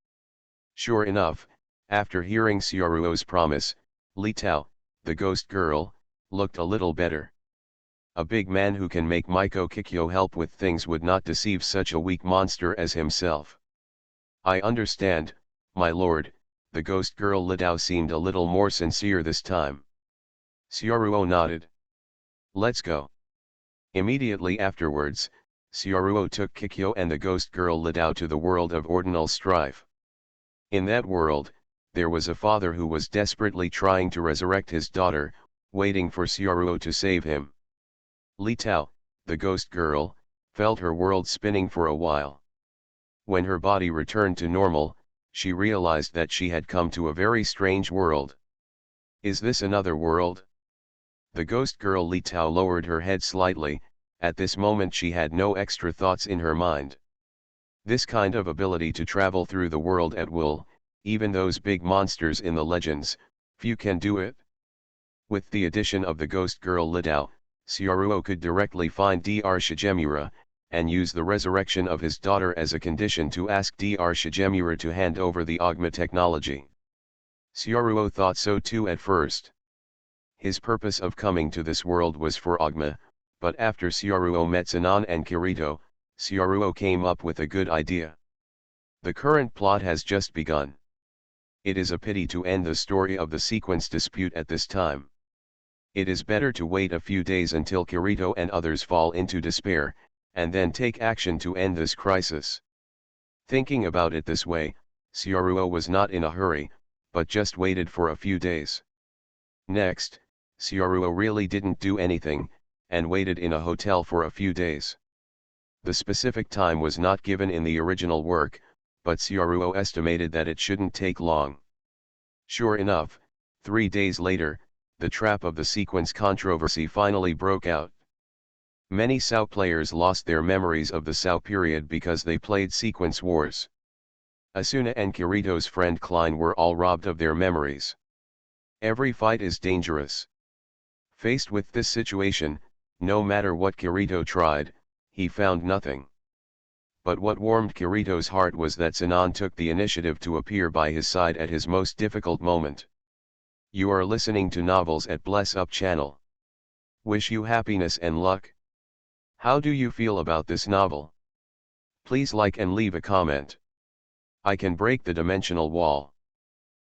Sure enough, after hearing Xiaoruo's promise, Li Tao, the ghost girl, looked a little better. A big man who can make Maiko Kikyo help with things would not deceive such a weak monster as himself. I understand, my lord, the ghost girl Lidao seemed a little more sincere this time. Xiaoruo nodded. Let's go. Immediately afterwards, Xiaoruo took Kikyo and the ghost girl Lidao to the world of ordinal strife. In that world, there was a father who was desperately trying to resurrect his daughter, waiting for Xiaoruo to save him. Li Tao, the ghost girl, felt her world spinning for a while. When her body returned to normal, she realized that she had come to a very strange world. Is this another world? The ghost girl Li Tao lowered her head slightly. At this moment she had no extra thoughts in her mind. This kind of ability to travel through the world at will, even those big monsters in the legends, few can do it. With the addition of the ghost girl Lidao, Xiaoruo could directly find Dr. Shigemura, and use the resurrection of his daughter as a condition to ask Dr. Shigemura to hand over the Ogma technology. Xiaoruo thought so too at first. His purpose of coming to this world was for Ogma, but after Xiaoruo met Sinan and Kirito, Xiaoruo came up with a good idea. The current plot has just begun. It is a pity to end the story of the sequence dispute at this time. It is better to wait a few days until Kirito and others fall into despair, and then take action to end this crisis. Thinking about it this way, Xiaoruo was not in a hurry, but just waited for a few days. Next, Xiaoruo really didn't do anything, and waited in a hotel for a few days. The specific time was not given in the original work, but Xiaoruo estimated that it shouldn't take long. Sure enough, 3 days later, the trap of the sequence controversy finally broke out. Many SAO players lost their memories of the SAO period because they played Sequence Wars. Asuna and Kirito's friend Klein were all robbed of their memories. Every fight is dangerous. Faced with this situation, no matter what Kirito tried, he found nothing. But what warmed Kirito's heart was that Sinan took the initiative to appear by his side at his most difficult moment. You are listening to Novels at Bless Up channel. Wish you happiness and luck. How do you feel about this novel? Please like and leave a comment. I can break the dimensional wall.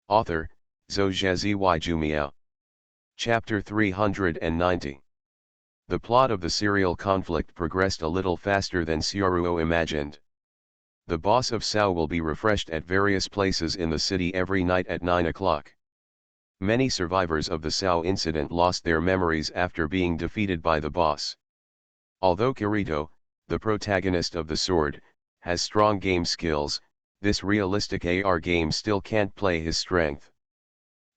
Author, Zhou Jumiao. Chapter 390. The plot of the serial conflict progressed a little faster than Xiaoruo imagined. The boss of Sao will be refreshed at various places in the city every night at 9 o'clock. Many survivors of the Sao incident lost their memories after being defeated by the boss. Although Kirito, the protagonist of the sword, has strong game skills, this realistic AR game still can't play his strength.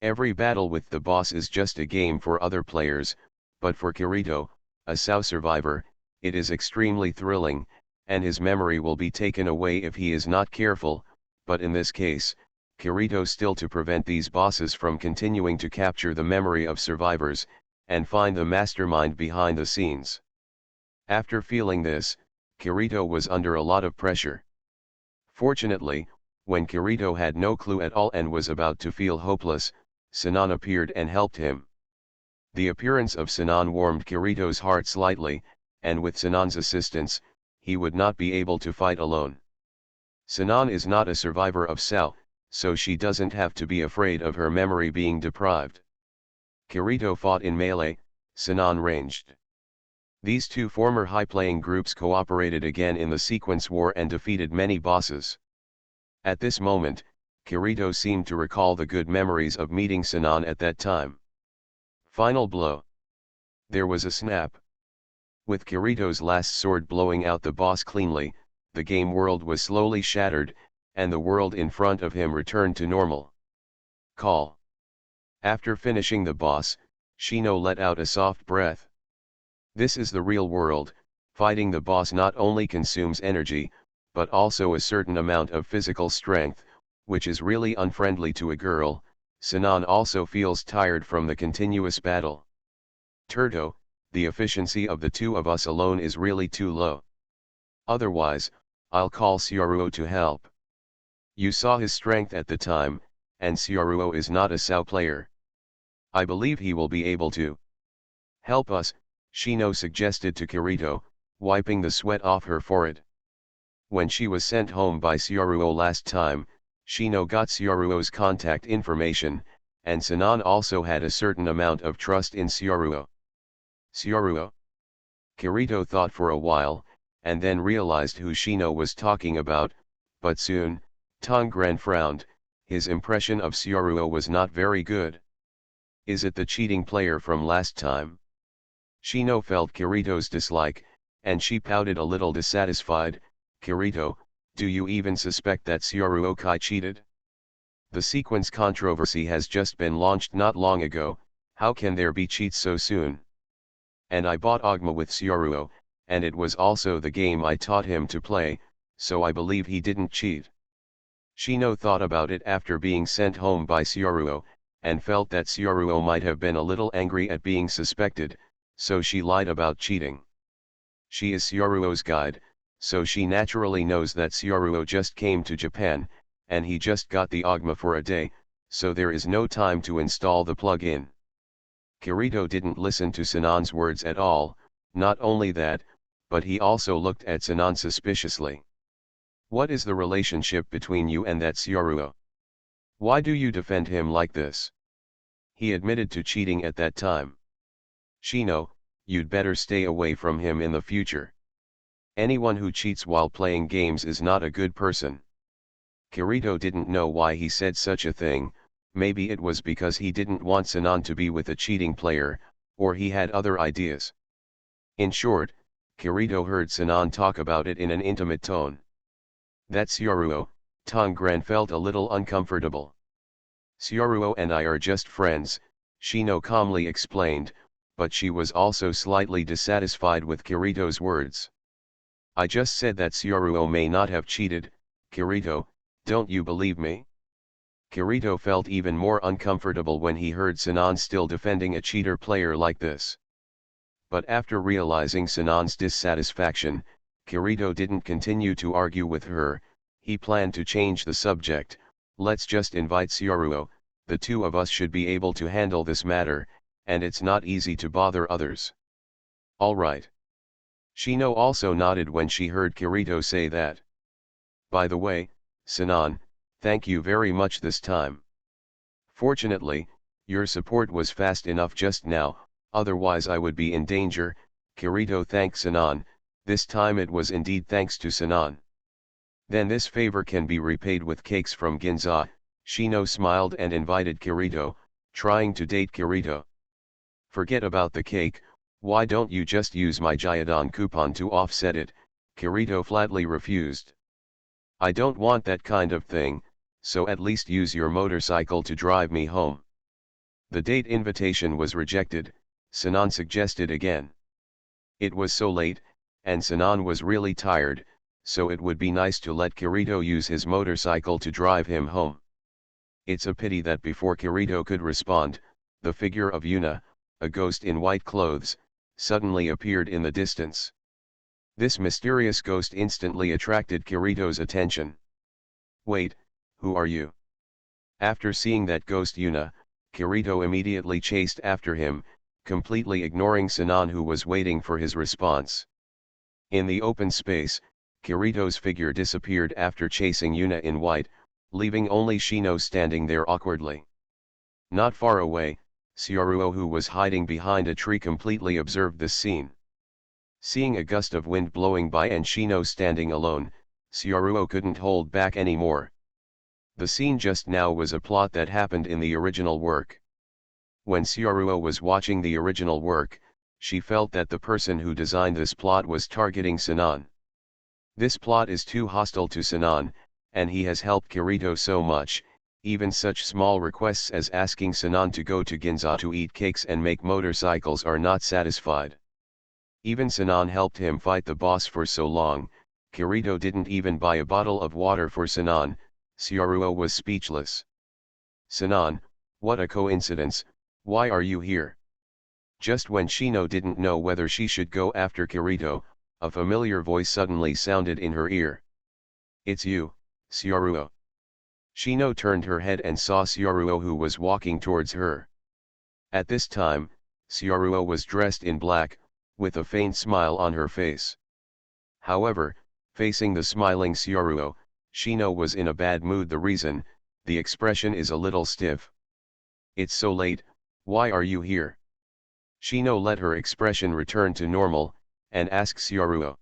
Every battle with the boss is just a game for other players, but for Kirito, a Sao survivor, it is extremely thrilling, and his memory will be taken away if he is not careful, but in this case, Kirito still to prevent these bosses from continuing to capture the memory of survivors, and find the mastermind behind the scenes. After feeling this, Kirito was under a lot of pressure. Fortunately, when Kirito had no clue at all and was about to feel hopeless, Sinan appeared and helped him. The appearance of Sinan warmed Kirito's heart slightly, and with Sinan's assistance, he would not be able to fight alone. Sinan is not a survivor of Sao, so she doesn't have to be afraid of her memory being deprived. Kirito fought in melee, Sinan ranged. These two former high-playing groups cooperated again in the sequence war and defeated many bosses. At this moment, Kirito seemed to recall the good memories of meeting Sinan at that time. Final blow. There was a snap. With Kirito's last sword blowing out the boss cleanly, the game world was slowly shattered, and the world in front of him returned to normal. Call. After finishing the boss, Shino let out a soft breath. This is the real world. Fighting the boss not only consumes energy, but also a certain amount of physical strength, which is really unfriendly to a girl. Sinan also feels tired from the continuous battle. Turto, the efficiency of the two of us alone is really too low. Otherwise, I'll call Xiaoruo to help. You saw his strength at the time, and Xiaoruo is not a Sao player. I believe he will be able to help us, Shino suggested to Kirito, wiping the sweat off her forehead. When she was sent home by Xiaoruo last time, Shino got Xiaoruo's contact information, and Sinan also had a certain amount of trust in Xiaoruo. Xiaoruo? Kirito thought for a while, and then realized who Shino was talking about, but soon, Tongren frowned. His impression of Xiaoruo was not very good. Is it the cheating player from last time? Shino felt Kirito's dislike, and she pouted a little dissatisfied. Kirito, do you even suspect that Xiaoruo Kai cheated? The sequence controversy has just been launched not long ago. How can there be cheats so soon? And I bought Ogma with Xiaoruo, and it was also the game I taught him to play, so I believe he didn't cheat. Shino thought about it after being sent home by Xiaoruo, and felt that Xiaoruo might have been a little angry at being suspected, so she lied about cheating. She is Xiaoruo's guide, so she naturally knows that Xiaoruo just came to Japan, and he just got the Ogma for a day, so there is no time to install the plug-in. Kirito didn't listen to Sinan's words at all. Not only that, but he also looked at Sinan suspiciously. What is the relationship between you and that Xiaoruo? Why do you defend him like this? He admitted to cheating at that time. Shino, you'd better stay away from him in the future. Anyone who cheats while playing games is not a good person. Kirito didn't know why he said such a thing. Maybe it was because he didn't want Sinan to be with a cheating player, or he had other ideas. In short, Kirito heard Sinan talk about it in an intimate tone. That's Xiaoruo. Tongren felt a little uncomfortable. Xiaoruo and I are just friends, Shino calmly explained, but she was also slightly dissatisfied with Kirito's words. I just said that Xiaoruo may not have cheated. Kirito, don't you believe me? Kirito felt even more uncomfortable when he heard Sinan still defending a cheater player like this. But after realizing Sinan's dissatisfaction, Kirito didn't continue to argue with her. He planned to change the subject. Let's just invite Xiaoruo, the two of us should be able to handle this matter, and it's not easy to bother others. Alright. Shino also nodded when she heard Kirito say that. By the way, Sinan, thank you very much this time. Fortunately, your support was fast enough just now, otherwise I would be in danger. Kirito thanked Sinan. This time it was indeed thanks to Sinan. Then this favor can be repaid with cakes from Ginza. Shino smiled and invited Kirito, trying to date Kirito. Forget about the cake, why don't you just use my Gyudon coupon to offset it? Kirito flatly refused. I don't want that kind of thing, so at least use your motorcycle to drive me home. The date invitation was rejected. Sinan suggested again. It was so late, and Sinan was really tired, so it would be nice to let Kirito use his motorcycle to drive him home. It's a pity that before Kirito could respond, the figure of Yuna, a ghost in white clothes, suddenly appeared in the distance. This mysterious ghost instantly attracted Kirito's attention. Wait, who are you? After seeing that ghost Yuna, Kirito immediately chased after him, completely ignoring Sinan who was waiting for his response. In the open space, Kirito's figure disappeared after chasing Yuna in white, leaving only Shino standing there awkwardly. Not far away, Syaruo who was hiding behind a tree completely observed this scene. Seeing a gust of wind blowing by and Shino standing alone, Syaruo couldn't hold back anymore. The scene just now was a plot that happened in the original work. When Syaruo was watching the original work, she felt that the person who designed this plot was targeting Sinan. This plot is too hostile to Sinan, and he has helped Kirito so much. Even such small requests as asking Sinan to go to Ginza to eat cakes and make motorcycles are not satisfied. Even Sinan helped him fight the boss for so long. Kirito didn't even buy a bottle of water for Sinan. Syaruo was speechless. Sinan, what a coincidence, why are you here? Just when Shino didn't know whether she should go after Kirito, a familiar voice suddenly sounded in her ear. It's you, Syaruo. Shino turned her head and saw Syaruo who was walking towards her. At this time, Syaruo was dressed in black, with a faint smile on her face. However, facing the smiling Syaruo, Shino was in a bad mood. The reason, the expression is a little stiff. It's so late, why are you here? Shino let her expression return to normal, and asked Syaruo.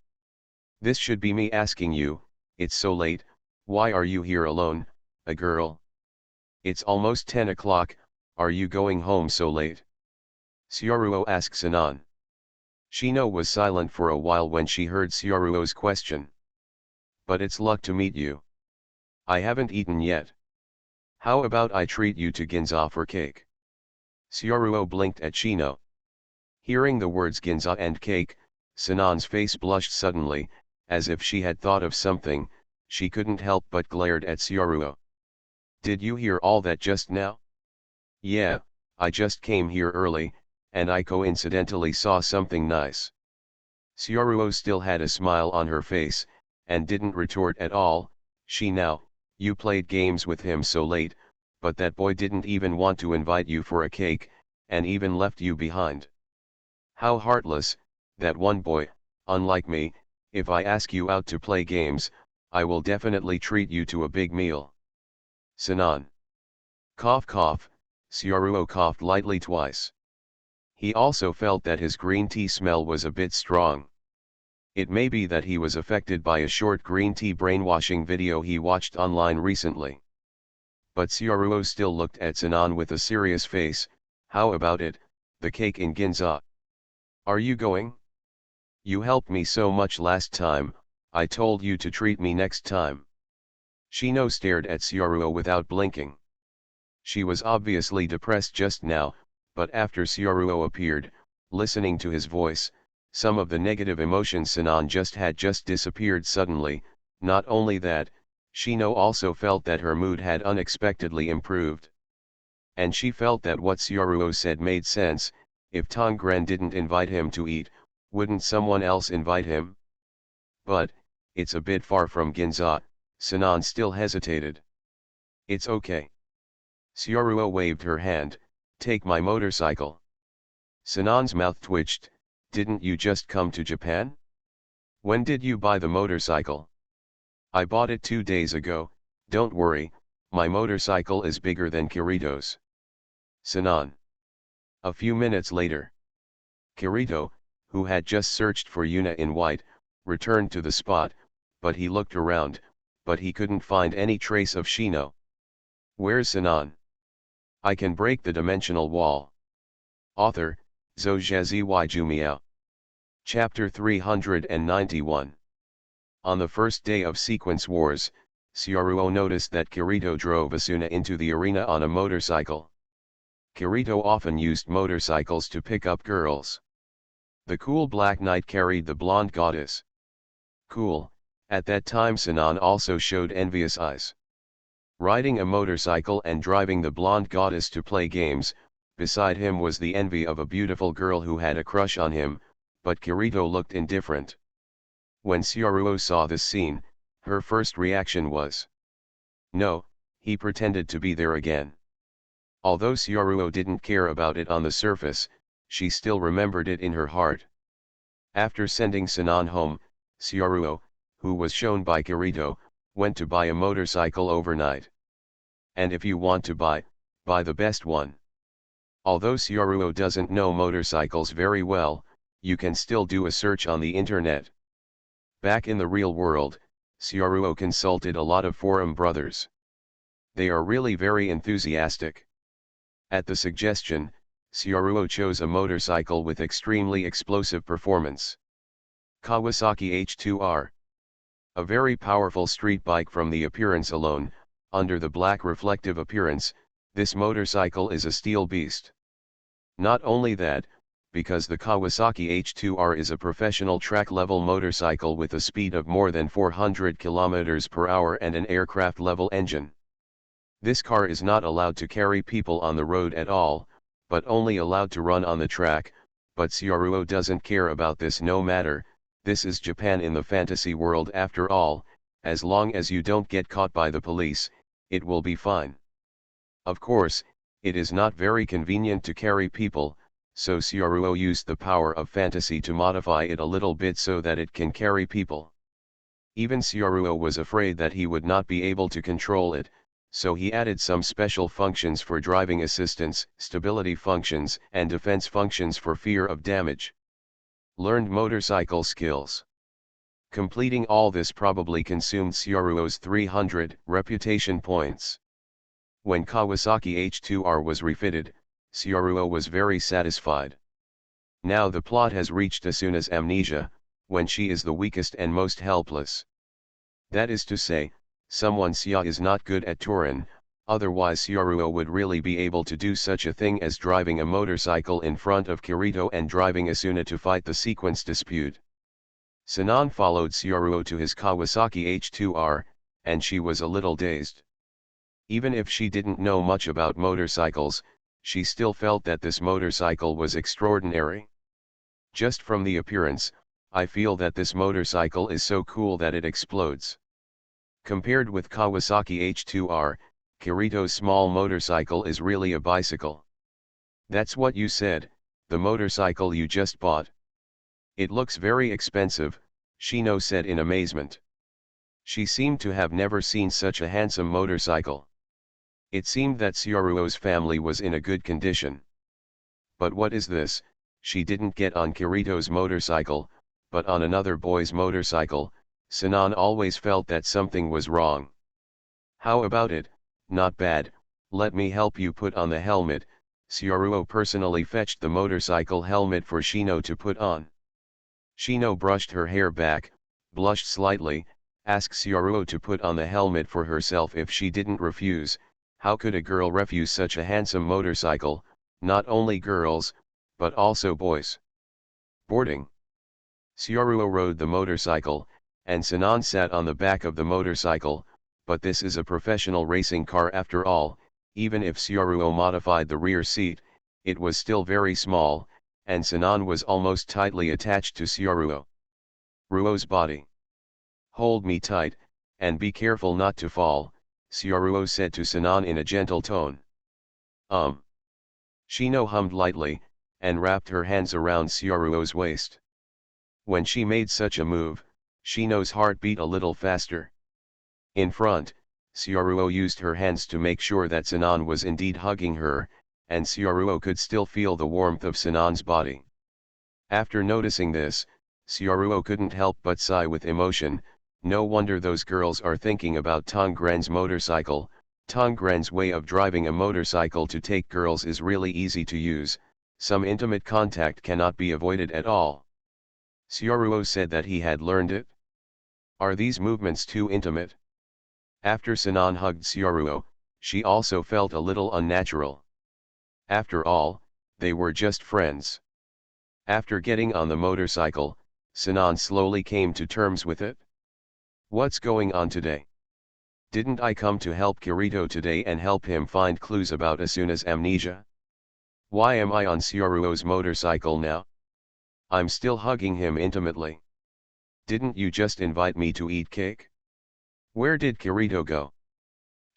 This should be me asking you, it's so late, why are you here alone, a girl? It's almost 10 o'clock, are you going home so late? Syaruo asked Sinan. Shino was silent for a while when she heard Syaruo's question. But it's luck to meet you. I haven't eaten yet. How about I treat you to Ginza for cake? Syaruo blinked at Shino. Hearing the words Ginza and cake, Sinan's face blushed suddenly, as if she had thought of something. She couldn't help but glared at Syaruo. Did you hear all that just now? Yeah, I just came here early, and I coincidentally saw something nice. Syaruo still had a smile on her face, and didn't retort at all. You played games with him so late, but that boy didn't even want to invite you for a cake, and even left you behind. How heartless, that one boy. Unlike me, if I ask you out to play games, I will definitely treat you to a big meal. Sinan. Cough cough, Syaruo coughed lightly twice. He also felt that his green tea smell was a bit strong. It may be that he was affected by a short green tea brainwashing video he watched online recently. But Syaruo still looked at Sinan with a serious face. How about it, the cake in Ginza? Are you going? You helped me so much last time, I told you to treat me next time. Shino stared at Syaruo without blinking. She was obviously depressed just now, but after Syaruo appeared, listening to his voice, some of the negative emotions Sinan just had disappeared suddenly. Not only that, Shino also felt that her mood had unexpectedly improved. And she felt that what Syaruo said made sense. If Tongren didn't invite him to eat, wouldn't someone else invite him? But, it's a bit far from Ginza. Sinan still hesitated. It's okay. Syaruo waved her hand, take my motorcycle. Sinan's mouth twitched, Didn't you just come to Japan? When did you buy the motorcycle? I bought it 2 days ago, don't worry, my motorcycle is bigger than Kirito's. Sinan. A few minutes later. Kirito, who had just searched for Yuna in white, returned to the spot, but he looked around, but he couldn't find any trace of Shino. Where's Sinan? I can break the dimensional wall. Author, Zhou Jumiao. Chapter 391. On the first day of Sequence Wars, Xiaoruo noticed that Kirito drove Asuna into the arena on a motorcycle. Kirito often used motorcycles to pick up girls. The cool black knight carried the blonde goddess. Cool, at that time Sinan also showed envious eyes. Riding a motorcycle and driving the blonde goddess to play games, beside him was the envy of a beautiful girl who had a crush on him, but Kirito looked indifferent. When Xiaoruo saw this scene, her first reaction was, "No," he pretended to be there again. Although Xiaoruo didn't care about it on the surface, she still remembered it in her heart. After sending Sinan home, Xiaoruo, who was shown by Kirito, went to buy a motorcycle overnight. And if you want to buy the best one. Although Xiaoruo doesn't know motorcycles very well, you can still do a search on the internet. Back in the real world, Xiaoruo consulted a lot of forum brothers. They are really very enthusiastic. At the suggestion, Xiaoruo chose a motorcycle with extremely explosive performance. Kawasaki H2R. A very powerful street bike. From the appearance alone, under the black reflective appearance, this motorcycle is a steel beast. Not only that, because the Kawasaki H2R is a professional track-level motorcycle with a speed of more than 400 km per hour and an aircraft-level engine. This car is not allowed to carry people on the road at all, but only allowed to run on the track, but Xiaoruo doesn't care about this. No matter, this is Japan in the fantasy world after all, as long as you don't get caught by the police, it will be fine. Of course, it is not very convenient to carry people, so Xiaoruo used the power of fantasy to modify it a little bit so that it can carry people. Even Xiaoruo was afraid that he would not be able to control it, so he added some special functions for driving assistance, stability functions, and defense functions for fear of damage. Learned motorcycle skills. Completing all this probably consumed Xiaoruo's 300 reputation points. When Kawasaki H2R was refitted, Xiaoruo was very satisfied. Now the plot has reached Asuna's amnesia, when she is the weakest and most helpless. That is to say, someone Xia is not good at Touran, otherwise Xiaoruo would really be able to do such a thing as driving a motorcycle in front of Kirito and driving Asuna to fight the sequence dispute. Sinan followed Xiaoruo to his Kawasaki H2R, and she was a little dazed. Even if she didn't know much about motorcycles, she still felt that this motorcycle was extraordinary. Just from the appearance, I feel that this motorcycle is so cool that it explodes. Compared with Kawasaki H2R, Kirito's small motorcycle is really a bicycle. That's what you said, the motorcycle you just bought. It looks very expensive, Shino said in amazement. She seemed to have never seen such a handsome motorcycle. It seemed that Xiaoruo's family was in a good condition. But what is this? She didn't get on Kirito's motorcycle, but on another boy's motorcycle. Sinan always felt that something was wrong. How about it? Not bad, let me help you put on the helmet. Xiaoruo personally fetched the motorcycle helmet for Shino to put on. Shino brushed her hair back, blushed slightly, asked Xiaoruo to put on the helmet for herself. If she didn't refuse, how could a girl refuse such a handsome motorcycle? Not only girls, but also boys. Boarding. Xiaoruo rode the motorcycle, and Sinan sat on the back of the motorcycle, but this is a professional racing car after all. Even if Xiaoruo modified the rear seat, it was still very small, and Sinan was almost tightly attached to Xiaoruo. Ruo's body. Hold me tight, and be careful not to fall, Xiaoruo said to Sinan in a gentle tone. Shino hummed lightly, and wrapped her hands around Sioruo's waist. When she made such a move, Shino's heart beat a little faster. In front, Sioruo used her hands to make sure that Sinon was indeed hugging her, and Sioruo could still feel the warmth of Sinon's body. After noticing this, Sioruo couldn't help but sigh with emotion. No wonder those girls are thinking about Tongren's motorcycle. Tongren's way of driving a motorcycle to take girls is really easy to use. Some intimate contact cannot be avoided at all. Sioruo said that he had learned it. Are these movements too intimate? After Sinon hugged Sioruo, she also felt a little unnatural. After all, they were just friends. After getting on the motorcycle, Sinon slowly came to terms with it. What's going on today? Didn't I come to help Kirito today and help him find clues about Asuna's amnesia? Why am I on Sioruo's motorcycle now? I'm still hugging him intimately. Didn't you just invite me to eat cake? Where did Kirito go?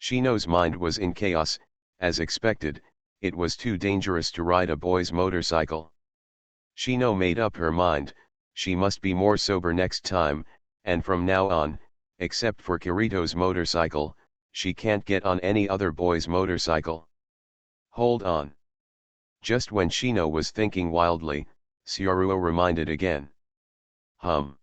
Shino's mind was in chaos. As expected, it was too dangerous to ride a boy's motorcycle. Shino made up her mind, she must be more sober next time, and from now on, except for Kirito's motorcycle, she can't get on any other boy's motorcycle. Hold on. Just when Shino was thinking wildly, Sioruo reminded again. Hum.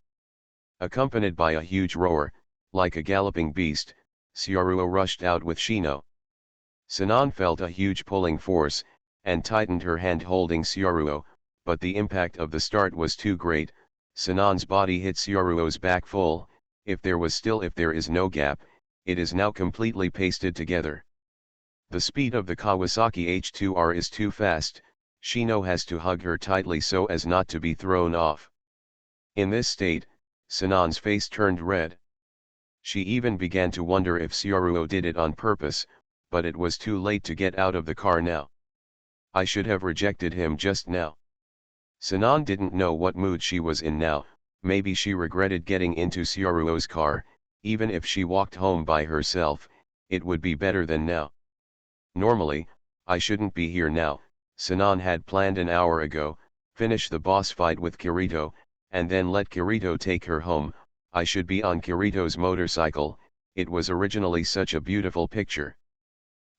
Accompanied by a huge roar, like a galloping beast, Sioruo rushed out with Shino. Sinon felt a huge pulling force, and tightened her hand holding Sioruo, but the impact of the start was too great. Sinon's body hit Sioruo's back full. If there is no gap, it is now completely pasted together. The speed of the Kawasaki H2R is too fast. Shino has to hug her tightly so as not to be thrown off. In this state, Sinon's face turned red. She even began to wonder if Sioruo did it on purpose, but it was too late to get out of the car now. I should have rejected him just now. Sinon didn't know what mood she was in now. Maybe she regretted getting into Sioruo's car. Even if she walked home by herself, it would be better than now. Normally, I shouldn't be here now. Sinon had planned an hour ago, finish the boss fight with Kirito, and then let Kirito take her home. I should be on Kirito's motorcycle. It was originally such a beautiful picture.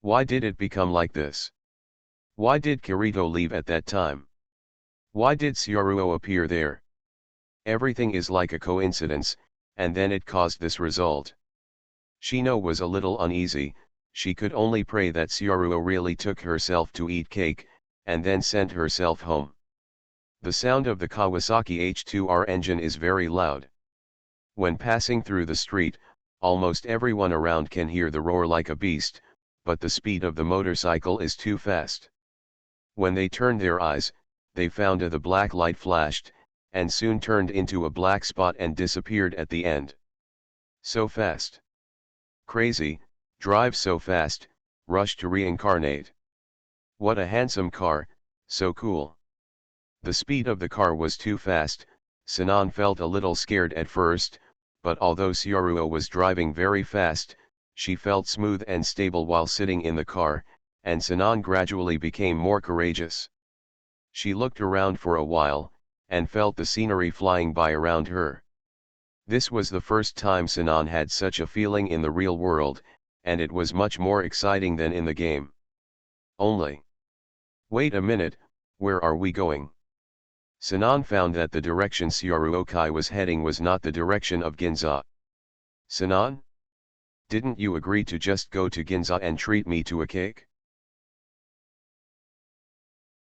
Why did it become like this? Why did Kirito leave at that time? Why did Sioruo appear there? Everything is like a coincidence, and then it caused this result. Shino was a little uneasy. She could only pray that Sioruo really took herself to eat cake, and then sent herself home. The sound of the Kawasaki H2R engine is very loud. When passing through the street, almost everyone around can hear the roar like a beast, but the speed of the motorcycle is too fast. When they turned their eyes, they found the black light flashed, and soon turned into a black spot and disappeared at the end. So fast. Crazy, drive so fast, rush to reincarnate. What a handsome car, so cool. The speed of the car was too fast. Sinon felt a little scared at first, but although Sioruo was driving very fast, she felt smooth and stable while sitting in the car, and Sinon gradually became more courageous. She looked around for a while, and felt the scenery flying by around her. This was the first time Sinon had such a feeling in the real world, and it was much more exciting than in the game. Only. Wait a minute, where are we going? Sinon found that the direction Sioruo was heading was not the direction of Ginza. Sinon? Didn't you agree to just go to Ginza and treat me to a cake?